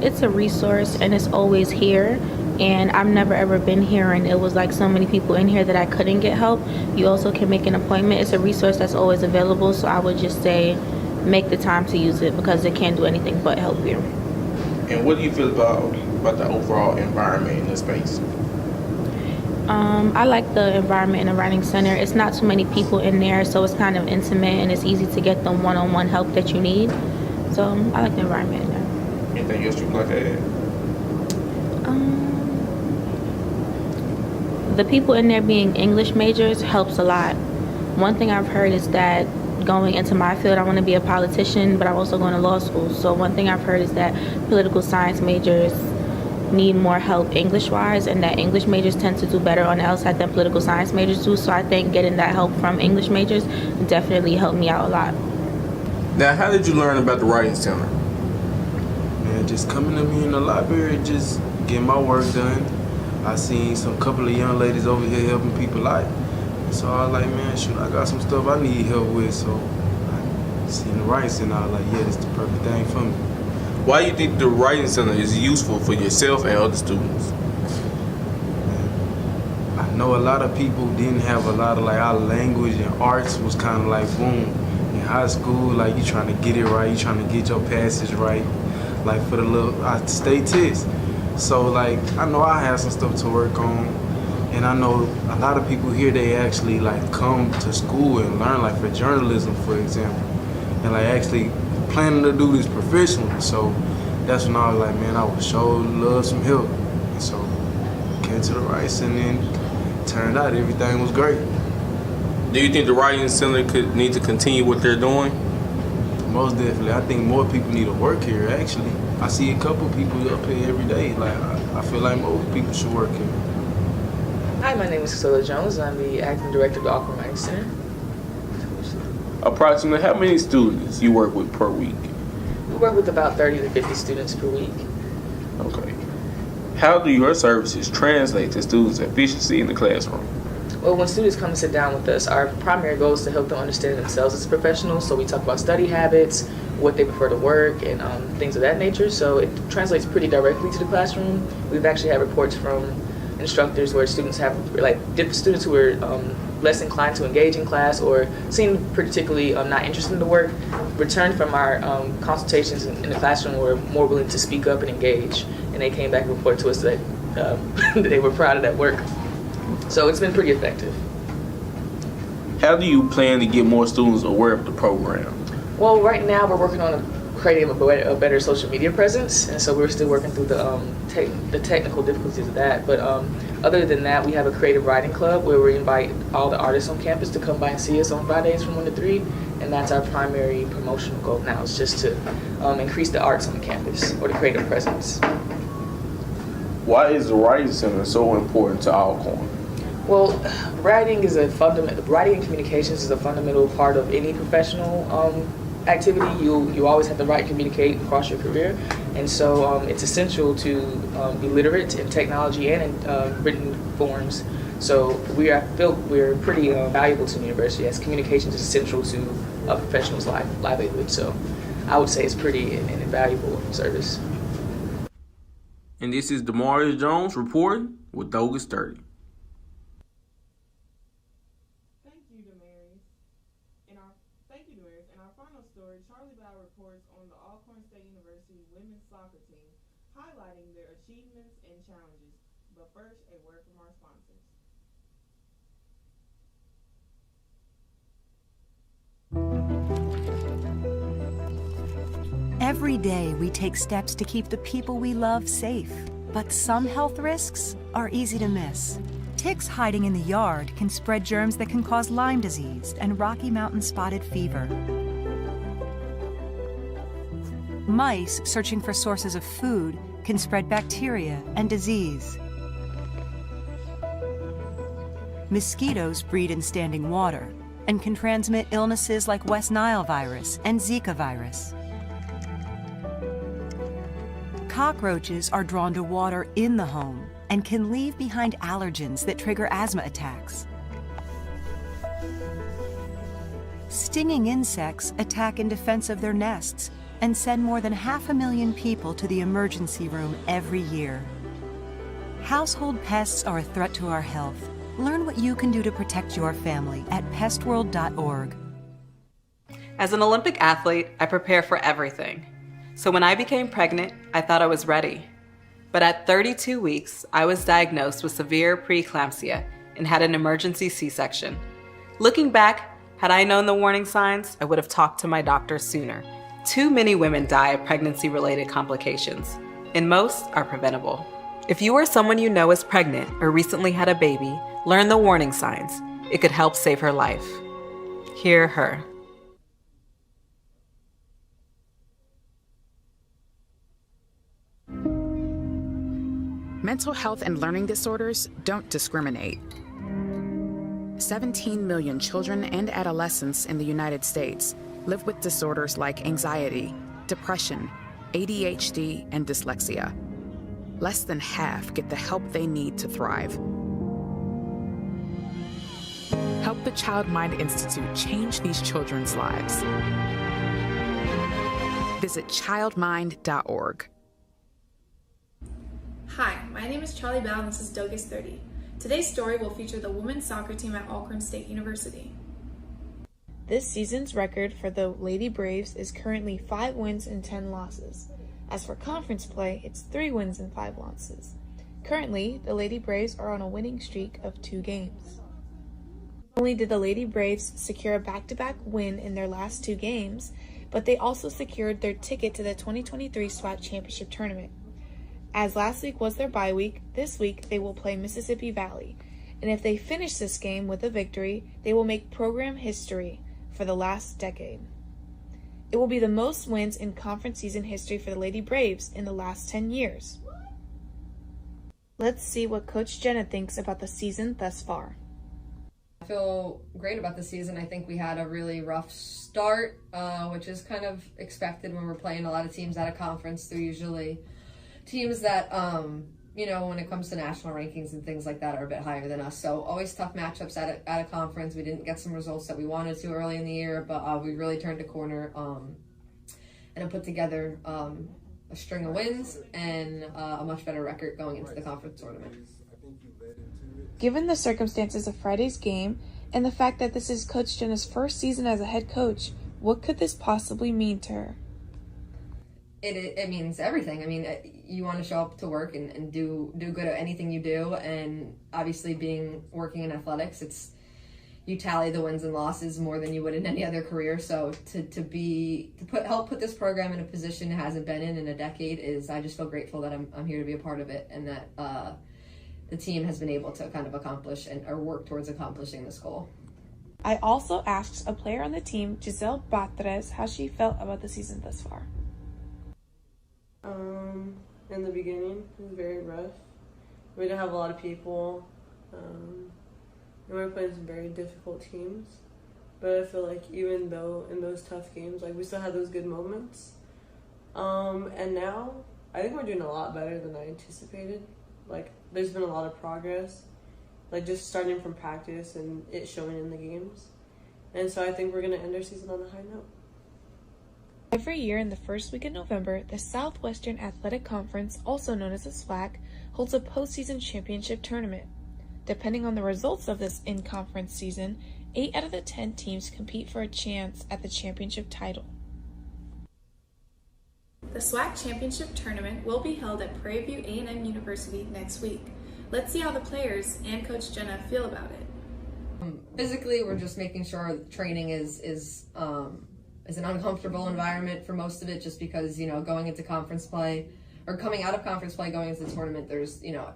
Speaker 2: It's a resource, and it's always here. And I've never ever been here, and it was like so many people in here that I couldn't get help. You also can make an appointment. It's a resource that's always available, so I would just say make the time to use it because it can't do anything but help you.
Speaker 24: And what do you feel about the overall environment in this space?
Speaker 2: I like the environment in the Writing Center. It's not too many people in there, so it's kind of intimate, and it's easy to get the one-on-one help that you need. So I like the environment in there.
Speaker 24: Anything else you'd like to add?
Speaker 2: The people in there being English majors helps a lot. One thing I've heard is that going into my field, I want to be a politician, but I'm also going to law school. So one thing I've heard is that political science majors need more help English-wise, and that English majors tend to do better on the LSAT than political science majors do. So I think getting that help from English majors definitely helped me out a lot.
Speaker 24: Now, how did you learn about the Writing Center?
Speaker 14: Man, just coming to me in the library, just getting my work done. I seen some couple of young ladies over here helping people out. So I was like, man, shoot, I got some stuff I need help with. So I seen the Writing Center, I was like, yeah, this is the perfect thing for me.
Speaker 24: Why do you think the Writing Center is useful for yourself and other students?
Speaker 14: I know a lot of people didn't have a lot of like our language and arts was kind of like boom. In high school, like you trying to get it right, you trying to get your passage right, like for the little state test. So like I know I have some stuff to work on, and I know a lot of people here they actually like come to school and learn like for journalism, for example, and like actually planning to do this professionally. So that's when I was like, man, I would sure love some help. And so came to the Rice, and then turned out everything was great.
Speaker 24: Do you think the Writing Center could need to continue what they're doing?
Speaker 14: Most definitely. I think more people need to work here, actually. I see a couple people up here every day. Like, I feel like most people should work here.
Speaker 15: Hi, my name is Priscilla Jones. I'm the acting director of the Alcorn Writing Center.
Speaker 24: Approximately how many students you work with per week?
Speaker 15: We work with about 30 to 50 students per week.
Speaker 24: Okay. How do your services translate to students' efficiency in the classroom?
Speaker 15: Well, when students come and sit down with us, our primary goal is to help them understand themselves as professionals. So we talk about study habits, what they prefer to work, and things of that nature. So it translates pretty directly to the classroom. We've actually had reports from instructors where students have, like, different students who are less inclined to engage in class or seem particularly not interested in the work, returned from our consultations in the classroom were more willing to speak up and engage. And they came back and reported to us that they were proud of that work. So it's been pretty effective.
Speaker 24: How do you plan to get more students aware of the program?
Speaker 15: Well, right now we're working on creating a better social media presence, and so we're still working through the technical difficulties of that. But other than that, we have a creative writing club where we invite all the artists on campus to come by and see us on Fridays from 1 to 3, and that's our primary promotional goal now, is just to increase the arts on the campus, or the creative presence.
Speaker 24: Why is the Writing Center so important to Alcorn?
Speaker 15: Well, writing and communications is a fundamental part of any professional activity. You always have to write and communicate across your career, and so it's essential to be literate in technology and in written forms. So I feel we're pretty valuable to the university, as communications is essential to a professional's livelihood. So I would say it's pretty an invaluable service.
Speaker 24: And this is Demaris Jones reporting with Dogus 30.
Speaker 3: Thank you, Demaris. In our final story, Charlie Bell reports on the Alcorn State University women's soccer team, highlighting their achievements and challenges. But first, a word from our sponsors.
Speaker 19: Every day we take steps to keep the people we love safe, but some health risks are easy to miss. Ticks hiding in the yard can spread germs that can cause Lyme disease and Rocky Mountain spotted fever. Mice searching for sources of food can spread bacteria and disease. Mosquitoes breed in standing water and can transmit illnesses like West Nile virus and Zika virus. Cockroaches are drawn to water in the home and can leave behind allergens that trigger asthma attacks. Stinging insects attack in defense of their nests and send more than 500,000 people to the emergency room every year. Household pests are a threat to our health. Learn what you can do to protect your family at pestworld.org.
Speaker 1: As an Olympic athlete, I prepare for everything. So when I became pregnant, I thought I was ready. But at 32 weeks, I was diagnosed with severe preeclampsia and had an emergency C-section. Looking back, had I known the warning signs, I would have talked to my doctor sooner. Too many women die of pregnancy-related complications, and most are preventable. If you or someone you know is pregnant or recently had a baby, learn the warning signs. It could help save her life. Hear her.
Speaker 10: Mental health and learning disorders don't discriminate. 17 million children and adolescents in the United States live with disorders like anxiety, depression, ADHD, and dyslexia. Less than half get the help they need to thrive. Help the Child Mind Institute change these children's lives. Visit childmind.org.
Speaker 7: Hi, my name is Charlie Bell and this is Dogus 30. Today's story will feature the women's soccer team at Alcorn State University.
Speaker 16: This season's record for the Lady Braves is currently 5 wins and 10 losses. As for conference play, it's 3 wins and 5 losses. Currently, the Lady Braves are on a winning streak of 2 games. Not only did the Lady Braves secure a back-to-back win in their last 2 games, but they also secured their ticket to the 2023 SWAT Championship Tournament. As last week was their bye week, this week they will play Mississippi Valley, and if they finish this game with a victory, they will make program history for the last decade. It will be the most wins in conference season history for the Lady Braves in the last 10 years. Let's see what Coach Jenna thinks about the season thus far.
Speaker 21: I feel great about the season. I think we had a really rough start, which is kind of expected when we're playing a lot of teams out of conference. They're usually teams that, when it comes to national rankings and things like that, are a bit higher than us. So always tough matchups at a conference. We didn't get some results that we wanted to early in the year, but we really turned a corner and have put together a string of wins and a much better record going into the conference tournament.
Speaker 16: Given the circumstances of Friday's game and the fact that this is Coach Jenna's first season as a head coach, what could this possibly mean to her?
Speaker 21: It means everything. I mean, you want to show up to work and do good at anything you do, and obviously working in athletics, you tally the wins and losses more than you would in any other career. So help put this program in a position it hasn't been in a decade I just feel grateful that I'm here to be a part of it, and that the team has been able to kind of accomplish or work towards accomplishing this goal.
Speaker 16: I also asked a player on the team, Giselle Batres, how she felt about the season thus far.
Speaker 22: In the beginning, it was very rough. We didn't have a lot of people, and we were playing some very difficult teams. But I feel like even though in those tough games, we still had those good moments. And now, I think we're doing a lot better than I anticipated. There's been a lot of progress, just starting from practice and it showing in the games. And so I think we're going to end our season on a high note.
Speaker 16: Every year in the first week of November, the Southwestern Athletic Conference, also known as the SWAC, holds a postseason championship tournament. Depending on the results of this in-conference season, 8 out of the 10 teams compete for a chance at the championship title.
Speaker 5: The SWAC Championship Tournament will be held at Prairie View A&M University next week. Let's see how the players and Coach Jenna feel about it.
Speaker 21: Physically, we're just making sure training is an uncomfortable environment for most of it, just because, you know, going into conference play or coming out of conference play, going into the tournament, there's, you know,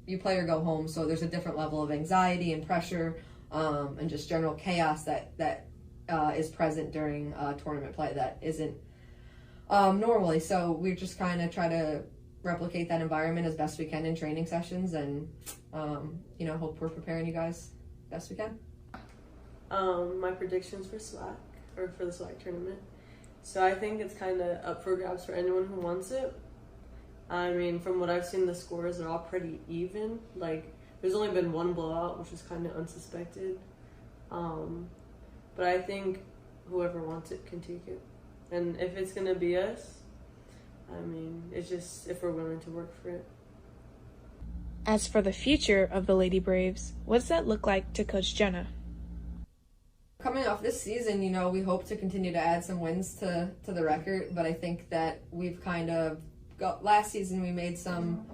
Speaker 21: you play or go home, so there's a different level of anxiety and pressure and just general chaos that is present during tournament play that isn't normally. So we just kind of try to replicate that environment as best we can in training sessions, and you know, hope we're preparing you guys best we can.
Speaker 22: My predictions for SWAC, or for the SWAC tournament. So I think it's kind of up for grabs for anyone who wants it. I mean, from what I've seen, the scores are all pretty even. Like, there's only been one blowout, which is kind of unsuspected. But I think whoever wants it can take it. And if it's going to be us, I mean, it's just if we're willing to work for it.
Speaker 16: As for the future of the Lady Braves, what does that look like to Coach Jenna?
Speaker 21: Coming off this season, you know, we hope to continue to add some wins to the record, but I think that we've kind of got, last season we made some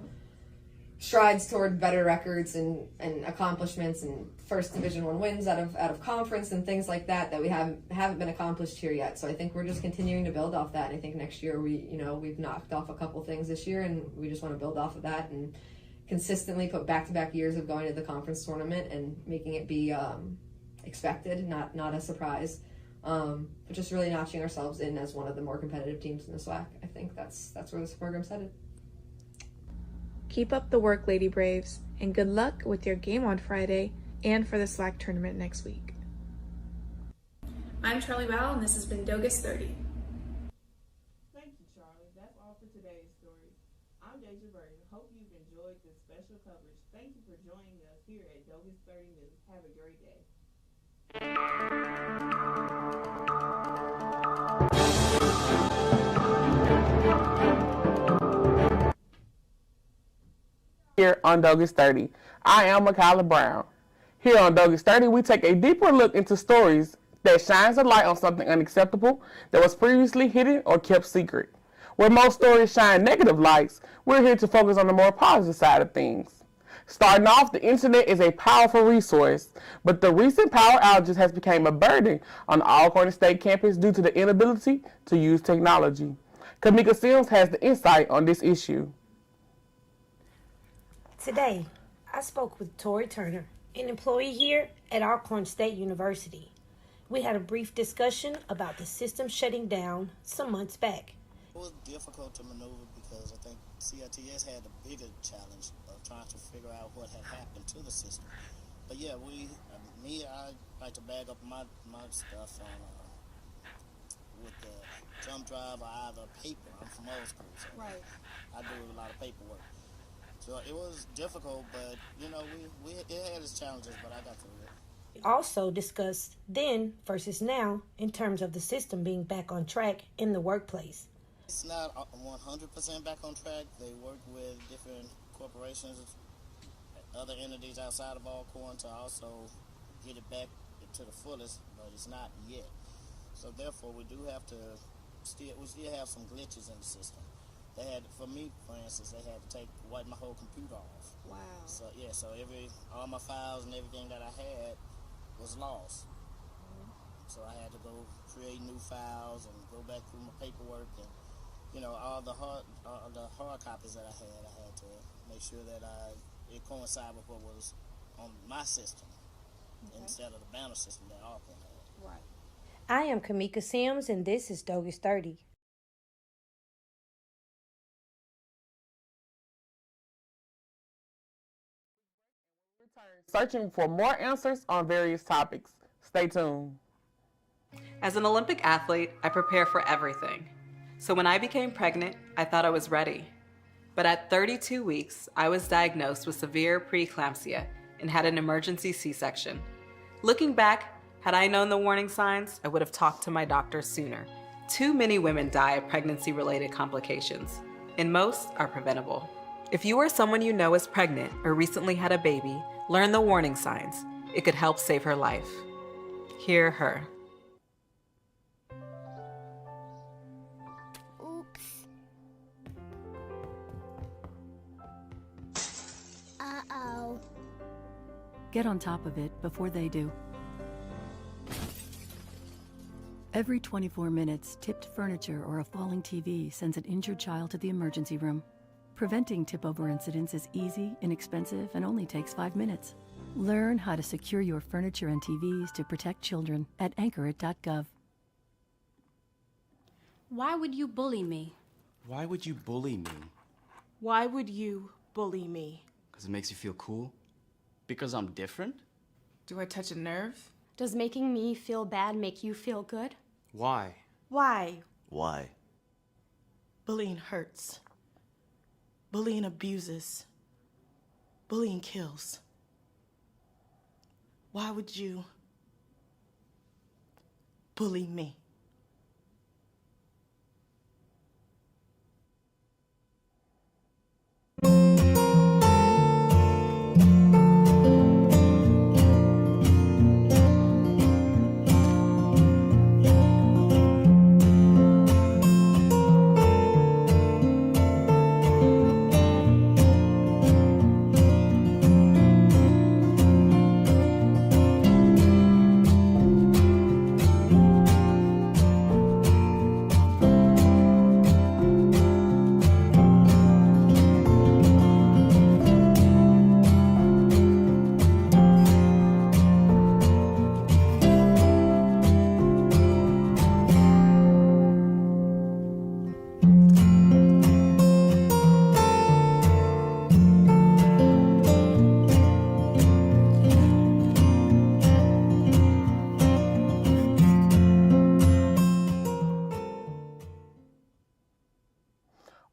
Speaker 21: strides toward better records and accomplishments and first Division I wins out of conference and things like that we haven't been accomplished here yet. So I think we're just continuing to build off that, and I think next year we've knocked off a couple things this year, and we just want to build off of that and consistently put back-to-back years of going to the conference tournament and making it be expected, not a surprise, but just really notching ourselves in as one of the more competitive teams in the SWAC. I think that's where this program's headed.
Speaker 16: Keep up the work, Lady Braves, and good luck with your game on Friday and for the SWAC tournament next week.
Speaker 5: I'm Charlie Bowell, and this has been Dogus 30.
Speaker 3: Thank you, Charlie. That's all for today's story. I'm Dejah Burton. Hope you've enjoyed this special coverage. Thank you for joining us here at Dogus 30 News. Have a great day.
Speaker 17: Here on Dogus 30, I am Mekiyla Brown. Here on Dogus 30, we take a deeper look into stories that shines a light on something unacceptable that was previously hidden or kept secret. Where most stories shine negative lights, we're here to focus on the more positive side of things. Starting off, the internet is a powerful resource, but the recent power outages has become a burden on the Alcorn State campus due to the inability to use technology. Kamekia Sims has the insight on this issue.
Speaker 6: Today, I spoke with Tori Turner, an employee here at Alcorn State University. We had a brief discussion about the system shutting down some months back.
Speaker 8: It was difficult to maneuver because I think CITS had a bigger challenge of trying to figure out what had happened to the system. But yeah, I like to bag up my stuff on with the jump drive or either paper. I'm from old school, so
Speaker 21: Right.
Speaker 8: I do a lot of paperwork. So it was difficult, but you know, it had its challenges, but I got through it.
Speaker 6: We also discussed then versus now in terms of the system being back on track in the workplace.
Speaker 8: It's not 100% back on track. They work with different corporations, other entities outside of Alcorn to also get it back to the fullest, but it's not yet. So therefore, we do have to we still have some glitches in the system. They had, for me, for instance, they had to wipe my whole computer off.
Speaker 21: Wow.
Speaker 8: So yeah, so all my files and everything that I had was lost. So I had to go create new files and go back through my paperwork and, you know, all the hard copies that I had to make sure that it coincided with what was on my system instead of the banner system that Alcorn had.
Speaker 21: Right.
Speaker 6: I am Kamekia Sims, and this is Dogus 30.
Speaker 17: Searching for more answers on various topics. Stay tuned.
Speaker 1: As an Olympic athlete, I prepare for everything. So when I became pregnant, I thought I was ready. But at 32 weeks, I was diagnosed with severe preeclampsia and had an emergency C-section. Looking back, had I known the warning signs, I would have talked to my doctor sooner. Too many women die of pregnancy-related complications, and most are preventable. If you or someone you know is pregnant or recently had a baby, learn the warning signs. It could help save her life. Hear her.
Speaker 4: Oops. Uh-oh.
Speaker 18: Get on top of it before they do. Every 24 minutes, tipped furniture or a falling TV sends an injured child to the emergency room. Preventing tip-over incidents is easy, inexpensive, and only takes 5 minutes. Learn how to secure your furniture and TVs to protect children at anchorit.gov.
Speaker 25: Why would you bully me?
Speaker 26: Why would you bully me?
Speaker 9: Why would you bully me?
Speaker 26: Because it makes you feel cool? Because I'm different?
Speaker 9: Do I touch a nerve?
Speaker 25: Does making me feel bad make you feel good?
Speaker 26: Why?
Speaker 9: Why?
Speaker 26: Why?
Speaker 9: Bullying hurts. Bullying abuses. Bullying kills. Why would you bully me?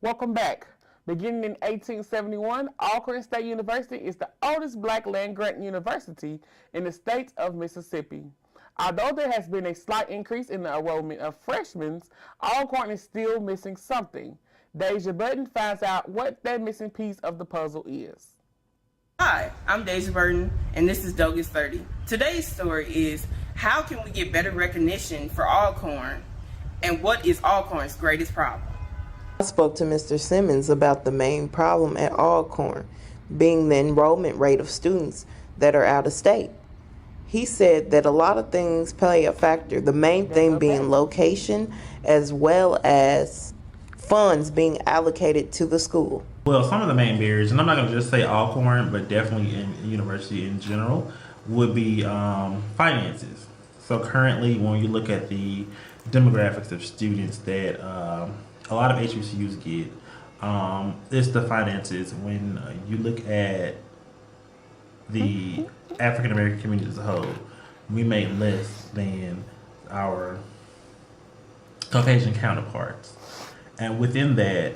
Speaker 17: Welcome back. Beginning in 1871, Alcorn State University is the oldest black land-grant university in the state of Mississippi. Although there has been a slight increase in the enrollment of freshmen, Alcorn is still missing something. Dejah Burton finds out what that missing piece of the puzzle is.
Speaker 11: Hi, I'm Dejah Burton, and this is Dogus 30. Today's story is, how can we get better recognition for Alcorn, and what is Alcorn's greatest problem?
Speaker 12: I spoke to Mr. Simmons about the main problem at Alcorn, being the enrollment rate of students that are out of state. He said that a lot of things play a factor, the main thing being location as well as funds being allocated to the school.
Speaker 13: Well, some of the main barriers, and I'm not going to just say Alcorn, but definitely in university in general, would be finances. So currently, when you look at the demographics of students that a lot of HBCUs get, it's the finances. When you look at the African American community as a whole, we make less than our Caucasian counterparts. And within that,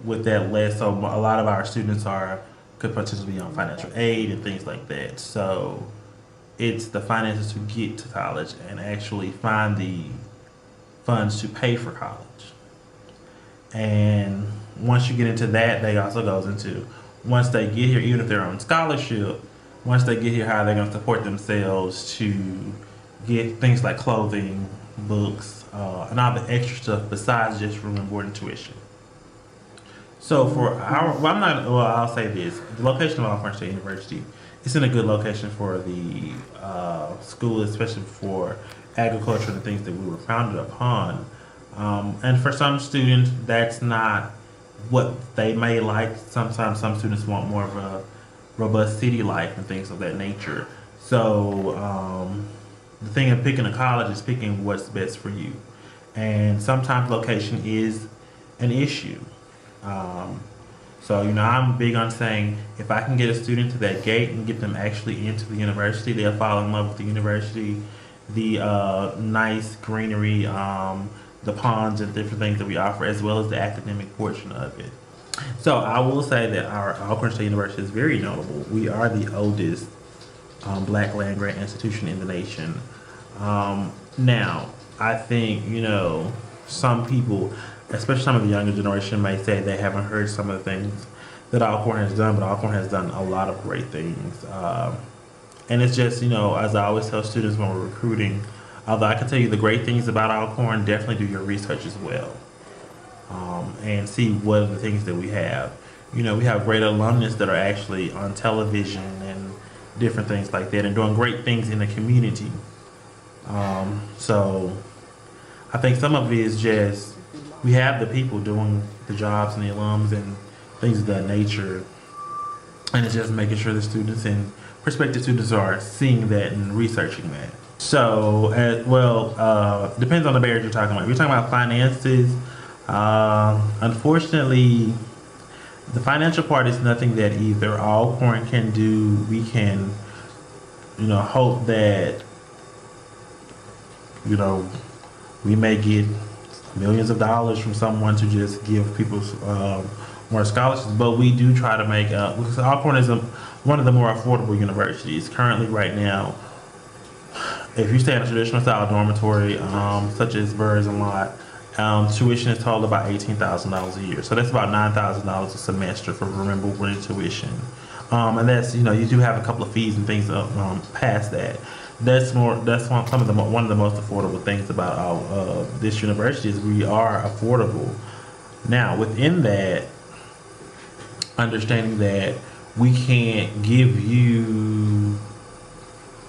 Speaker 13: with that less, so a lot of our students could potentially be on financial aid and things like that. So it's the finances to get to college and actually find the funds to pay for college. And once you get into that, they also goes into, once they get here, even if they're on scholarship, once they get here, how they're going to support themselves to get things like clothing, books, and all the extra stuff besides just room and board and tuition. So for I'll say this, the location of Alcorn State University, it's in a good location for the school, especially for agriculture and the things that we were founded upon. And for some students, that's not what they may like. Sometimes some students want more of a robust city life and things of that nature. So the thing of picking a college is picking what's best for you. And sometimes location is an issue. So, I'm big on saying if I can get a student to that gate and get them actually into the university, they'll fall in love with the university, the nice greenery, the ponds and different things that we offer, as well as the academic portion of it. So I will say that our Alcorn State University is very notable. We are the oldest black land-grant institution in the nation. Now, I think, some people, especially some of the younger generation, may say they haven't heard some of the things that Alcorn has done, but Alcorn has done a lot of great things. And it's just, as I always tell students when we're recruiting, although I can tell you the great things about Alcorn, definitely do your research as well. And see what are the things that we have. We have great alumnus that are actually on television and different things like that and doing great things in the community. So I think some of it is just we have the people doing the jobs and the alums and things of that nature. And it's just making sure the students and prospective students are seeing that and researching that. So, depends on the barriers you're talking about. If you're talking about finances, unfortunately, the financial part is nothing that either Alcorn can do. We can, hope that, we may get millions of dollars from someone to just give people more scholarships, but we do try to make because Alcorn is one of the more affordable universities currently right now. If you stay in a traditional style dormitory, such as Burrs and Lott, tuition is total about $18,000 a year. So that's about $9,000 a semester for removable tuition. And that's, you do have a couple of fees and things past that. That's one of the most affordable things about this university is we are affordable. Now, within that, understanding that we can't give you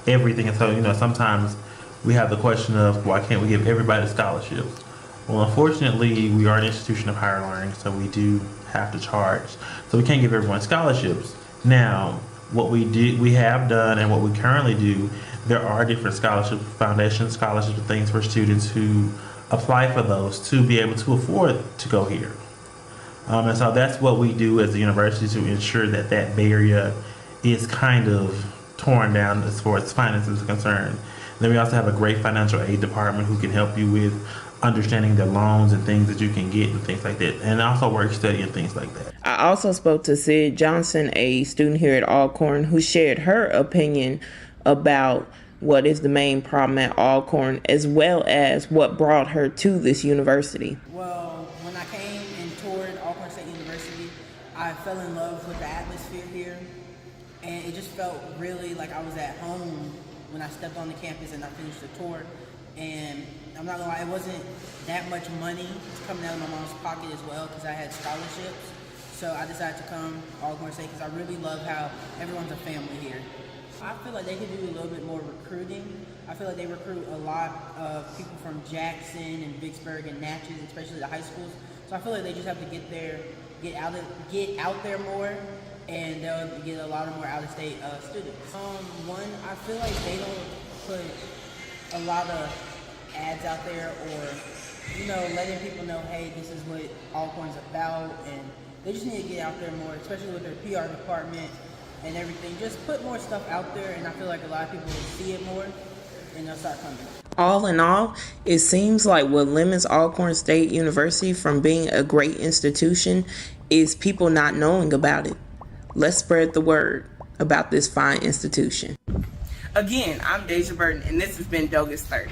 Speaker 13: everything, and so sometimes we have the question of why can't we give everybody scholarships? Well, unfortunately, we are an institution of higher learning, so we do have to charge. So we can't give everyone scholarships. Now, what we have done, and what we currently do, there are different scholarships, foundation scholarships, and things for students who apply for those to be able to afford to go here. And so that's what we do as a university to ensure that that barrier is kind of torn down as far as finances are concerned. Then we also have a great financial aid department who can help you with understanding the loans and things that you can get and things like that, and also work study and things like that.
Speaker 12: I also spoke to Sid Johnson, a student here at Alcorn, who shared her opinion about what is the main problem at Alcorn, as well as what brought her to this university.
Speaker 2: Well, when I came and toured Alcorn State University, I fell in love with the atmosphere here, and it just felt really like I was at home when I stepped on the campus and I finished the tour. And I'm not gonna lie, it wasn't that much money coming out of my mom's pocket as well, because I had scholarships. So I decided to come to Alcorn State because I really love how everyone's a family here. I feel like they could do a little bit more recruiting. I feel like they recruit a lot of people from Jackson and Vicksburg and Natchez, especially the high schools. So I feel like they just have to get out there more, and they'll get a lot of more out-of-state students. One, I feel like they don't put a lot of ads out there, or letting people know, hey, this is what Alcorn's about, and they just need to get out there more, especially with their PR department and everything. Just put more stuff out there, and I feel like a lot of people will see it more, and they'll start coming.
Speaker 12: All in all, it seems like what limits Alcorn State University from being a great institution is people not knowing about it. Let's spread the word about this fine institution.
Speaker 11: Again, I'm Dejah Burton, and this has been Dogis 30.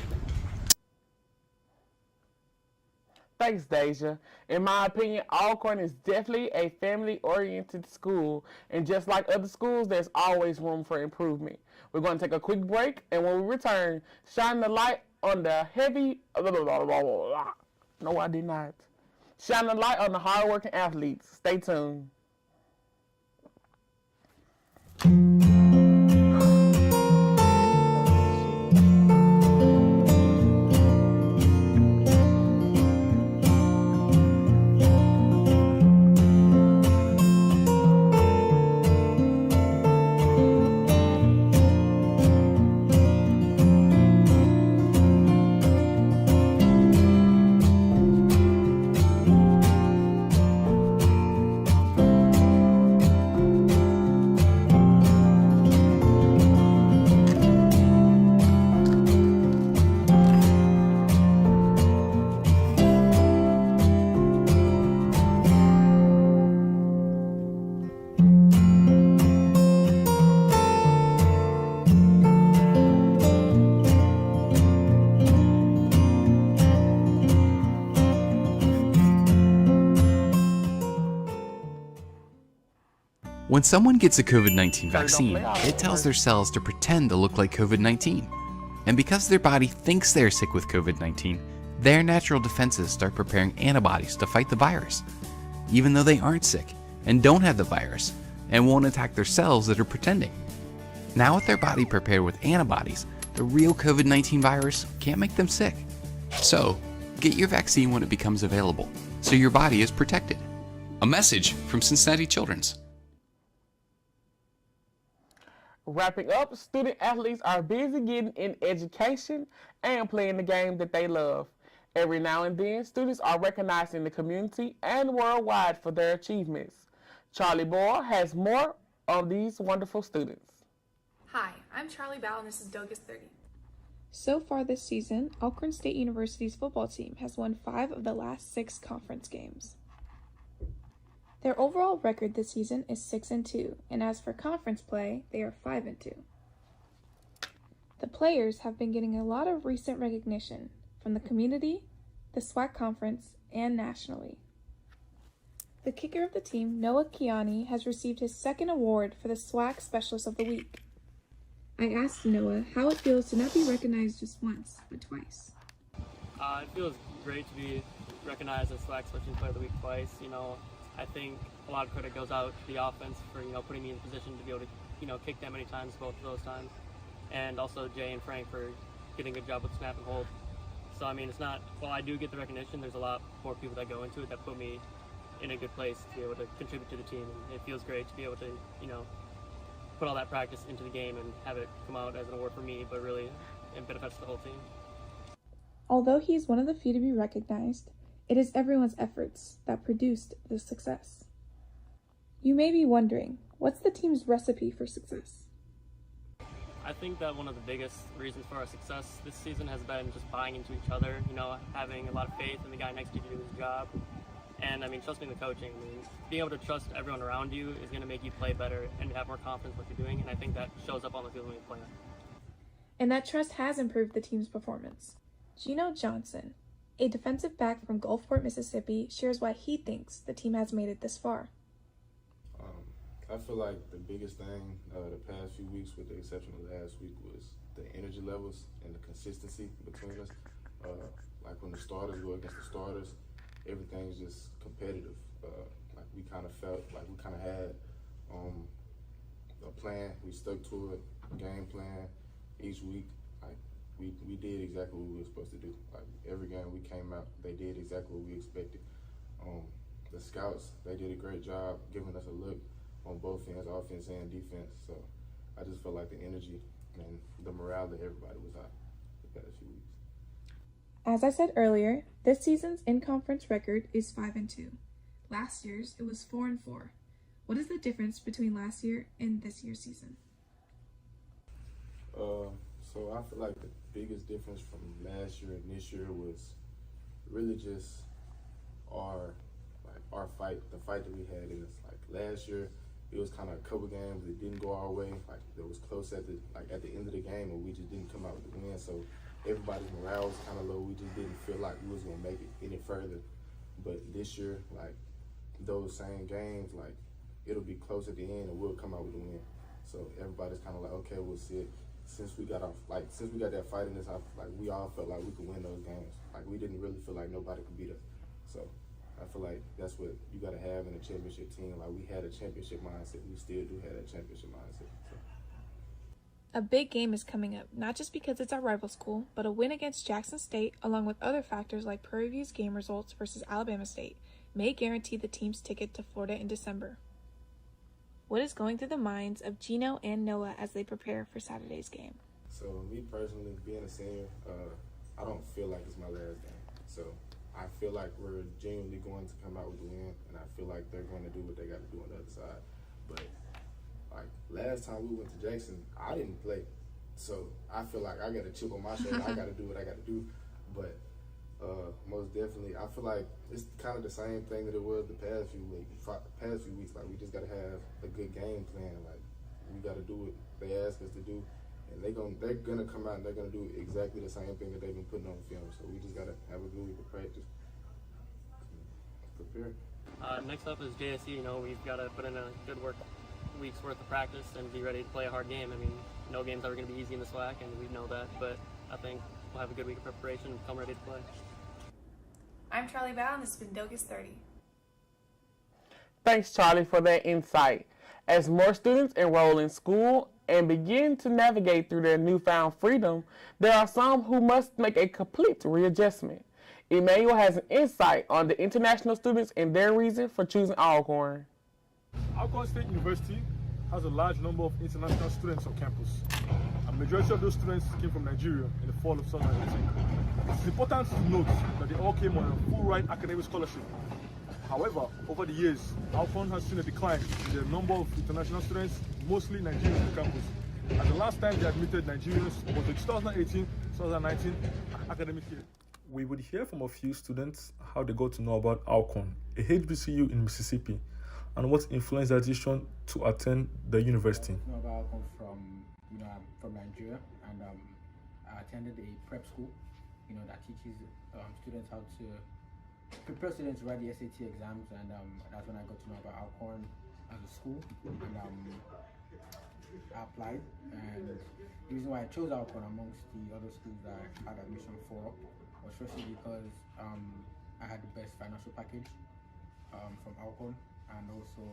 Speaker 17: Thanks, Dejah. In my opinion, Alcorn is definitely a family-oriented school, and just like other schools, there's always room for improvement. We're going to take a quick break, and when we return, shine the light on the heavy... No, I did not. Shine the light on the hard-working athletes. Stay tuned.
Speaker 14: When someone gets a COVID-19 vaccine, it tells their cells to pretend to look like COVID-19. And because their body thinks they're sick with COVID-19, their natural defenses start preparing antibodies to fight the virus, even though they aren't sick and don't have the virus and won't attack their cells that are pretending. Now with their body prepared with antibodies, the real COVID-19 virus can't make them sick. So, get your vaccine when it becomes available, so your body is protected. A message from Cincinnati Children's.
Speaker 17: Wrapping up, student athletes are busy getting in education and playing the game that they love. Every now and then, students are recognized in the community and worldwide for their achievements. Charlie Boyle has more of these wonderful students.
Speaker 5: Hi, I'm Charlie Bell and this is Dejah 30.
Speaker 16: So far this season, Alcorn State University's football team has won 5 of the last 6 conference games. Their overall record this season is 6-2, and as for conference play, they are 5-2. The players have been getting a lot of recent recognition from the community, the SWAC conference, and nationally. The kicker of the team, Noah Kiani, has received his 2nd award for the SWAC Specialist of the Week. I asked Noah how it feels to not be recognized just once, but twice.
Speaker 15: It feels great to be recognized as SWAC Specialist Player of the Week twice. I think a lot of credit goes out to the offense for, putting me in position to be able to, kick that many times, both of those times. And also Jay and Frank for getting a good job with snap and hold. So, it's not, while I do get the recognition, there's a lot more people that go into it that put me in a good place to be able to contribute to the team. And it feels great to be able to, put all that practice into the game and have it come out as an award for me, but really it benefits the whole team.
Speaker 16: Although he is one of the few to be recognized, it is everyone's efforts that produced this success. You may be wondering, what's the team's recipe for success?
Speaker 15: I think that one of the biggest reasons for our success this season has been just buying into each other, having a lot of faith in the guy next to you to do his job. And trusting the coaching. Being able to trust everyone around you is going to make you play better and have more confidence in what you're doing. And I think that shows up on the field when you play.
Speaker 16: And that trust has improved the team's performance. Gino Johnson, a defensive back from Gulfport, Mississippi, shares why he thinks the team has made it this far.
Speaker 19: I feel like the biggest thing the past few weeks, with the exception of last week, was the energy levels and the consistency between us. Like when the starters go against the starters, everything's just competitive. Like we kind of felt like we kind of had a plan. We stuck to it, game plan each week. Like we did exactly what we were supposed to do. Like every game we came out, they did exactly what we expected. The scouts, they did a great job giving us a look on both ends, offense and defense. So I just felt like the energy and the morale that everybody was out the past few weeks.
Speaker 16: As I said earlier, this season's in-conference record is 5-2. Last year's, it was 4-4. What is the difference between last year and this year's season?
Speaker 19: So I feel like the biggest difference from last year and this year was really just our fight, the fight that we had. Is like last year, it was kind of a couple games that didn't go our way. Like it was close at the end of the game, and we just didn't come out with the win. So everybody's morale was kind of low. We just didn't feel like we was gonna make it any further. But this year, like those same games, like it'll be close at the end, and we'll come out with a win. So everybody's kind of like, okay, we'll see it. Since we got that fight in this house, like we all felt like we could win those games. Like we didn't really feel like nobody could beat us. So I feel like that's what you got to have in a championship team. Like we had a championship mindset. We still do have that championship mindset. So.
Speaker 16: A big game is coming up, not just because it's our rival school, but a win against Jackson State, along with other factors like Prairie View's game results versus Alabama State, may guarantee the team's ticket to Florida in December. What is going through the minds of Gino and Noah as they prepare for Saturday's game?
Speaker 19: So me personally, being a senior, I don't feel like it's my last game. So I feel like we're genuinely going to come out with a win, and I feel like they're going to do what they got to do on the other side. But like last time we went to Jackson, I didn't play, so I feel like I got a chip on my shoulder. I got to do what I got to do. But most definitely, I feel like it's kind of the same thing that it was the past few weeks. Like we just got to have a good game plan. Like we got to do what they ask us to do, and they're gonna come out and they're gonna do exactly the same thing that they've been putting on film. So we just got to have a good week of practice. Prepare.
Speaker 15: Next up is JSU. We've got to put in a good work week's worth of practice and be ready to play a hard game. I mean, no game's ever going to be easy in the SWAC, and we know that, but I think we'll have a good week of preparation and come ready to play.
Speaker 5: I'm Charlie Bow, and this has been Dojah 30.
Speaker 17: Thanks, Charlie, for that insight. As more students enroll in school and begin to navigate through their newfound freedom, there are some who must make a complete readjustment. Emmanuel has an insight on the international students and their reason for choosing Alcorn.
Speaker 7: Alcorn State University has a large number of international students on campus. A majority of those students came from Nigeria in the fall of 2018. It's important to note that they all came on a full-ride academic scholarship. However, over the years, Alcorn has seen a decline in the number of international students, mostly Nigerians on campus. And the last time they admitted Nigerians was the 2018-2019 academic year.
Speaker 10: We would hear from a few students how they got to know about Alcorn, a HBCU in Mississippi, and what influenced their decision to attend the university.
Speaker 20: I know about Alcorn from, I'm from Nigeria, and I attended a prep school, that teaches students how to prepare students to write the SAT exams, and that's when I got to know about Alcorn as a school, and I applied. And the reason why I chose Alcorn amongst the other schools that I had admission for was firstly because I had the best financial package from Alcorn, and also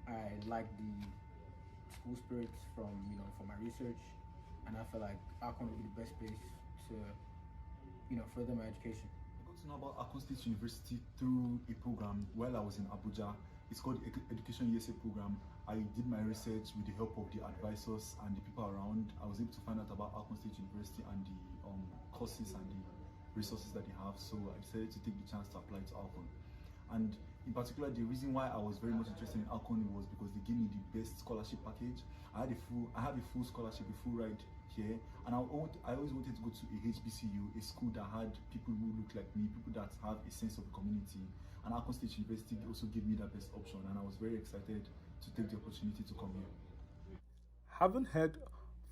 Speaker 20: I liked the school spirits from my research, and I felt like Alcorn would be the best place to further my education.
Speaker 22: I got to know about Alcorn State University through a program while I was in Abuja. It's called the Education USA program. I did my research with the help of the advisors and the people around. I was able to find out about Alcorn State University and the courses and the resources that they have. So I decided to take the chance to apply to Alcorn. And in particular, the reason why I was very much interested in Alcorn was because they gave me the best scholarship package. I have a full scholarship, a full ride here, and I always wanted to go to a HBCU, a school that had people who look like me, people that have a sense of community. And Alcorn State University also gave me that best option, and I was very excited to take the opportunity to come here.
Speaker 10: Having heard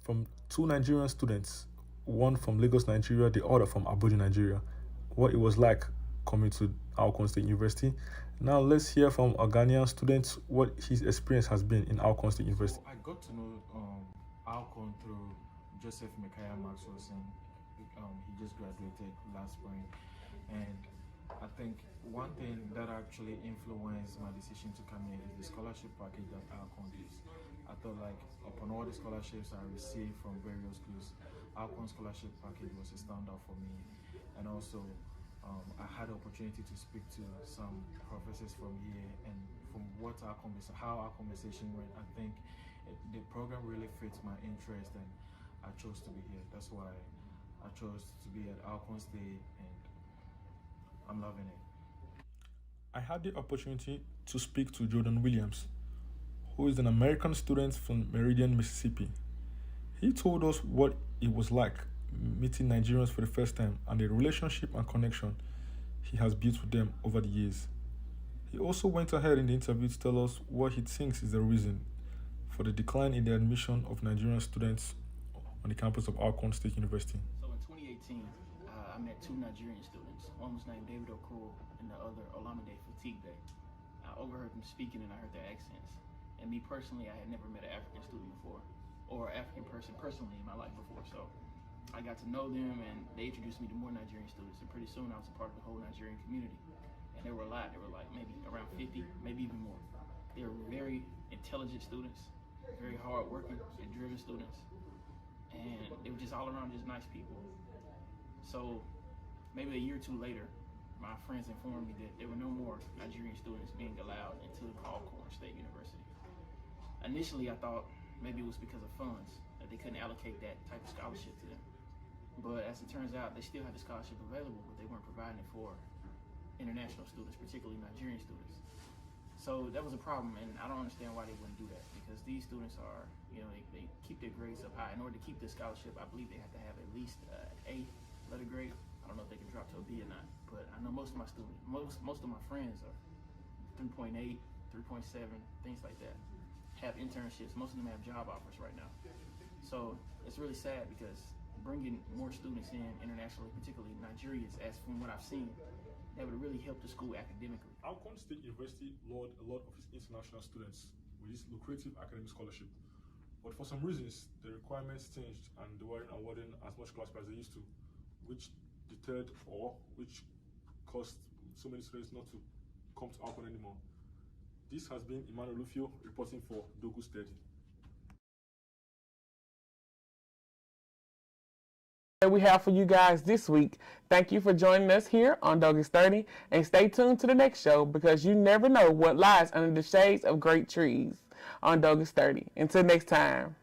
Speaker 10: from two Nigerian students, one from Lagos, Nigeria, the other from Abuja, Nigeria, what it was like coming to Alcorn State University. Now let's hear from a Ghanaian student what his experience has been in Alcorn State University.
Speaker 22: I got to know Alcorn through Joseph Mekiyla Maxwellson. He just graduated last spring, and I think one thing that actually influenced my decision to come here is the scholarship package that Alcorn gives. I thought like upon all the scholarships I received from various schools, Alcorn scholarship package was a standout for me. And also I had the opportunity to speak to some professors from here, and from how our conversation went, I think the program really fits my interest, and I chose to be here. That's why I chose to be at Alcorn State, and I'm loving it.
Speaker 10: I had the opportunity to speak to Jordan Williams, who is an American student from Meridian, Mississippi. He told us what it was like meeting Nigerians for the first time and the relationship and connection he has built with them over the years. He also went ahead in the interview to tell us what he thinks is the reason for the decline in the admission of Nigerian students on the campus of Alcorn State University.
Speaker 23: So in 2018, I met two Nigerian students. One was named David Okoro and the other Olamide Fatigue. I overheard them speaking and I heard their accents. And me personally, I had never met an African student before, or an African person personally in my life before. So I got to know them, and they introduced me to more Nigerian students, and pretty soon I was a part of the whole Nigerian community. And there were a lot. There were like maybe around 50, maybe even more. They were very intelligent students, very hard-working and driven students, and they were just all around just nice people. So maybe a year or two later, my friends informed me that there were no more Nigerian students being allowed into Alcorn State University. Initially, I thought maybe it was because of funds, that they couldn't allocate that type of scholarship to them. But as it turns out, they still had the scholarship available, but they weren't providing it for international students, particularly Nigerian students. So that was a problem, and I don't understand why they wouldn't do that, because these students are, they keep their grades up high. In order to keep this scholarship, I believe they have to have at least an A letter grade. I don't know if they can drop to a B or not, but I know most of my students, most of my friends are 3.8, 3.7, things like that, have internships. Most of them have job offers right now. So it's really sad, because bringing more students in internationally, particularly Nigerians, as from what I've seen, that would really help the school academically.
Speaker 10: Alcorn State University lured a lot of its international students
Speaker 7: with this lucrative academic scholarship. But for some reasons, the requirements changed and they weren't awarding as much class as they used to, which deterred or which caused so many students not to come to Alcorn anymore. This has been Emmanuel Lufio reporting for Dejah 30.
Speaker 17: That we have for you guys this week. Thank you for joining us here on Dejah 30, and stay tuned to the next show because you never know what lies under the shades of great trees on Dejah 30. Until next time.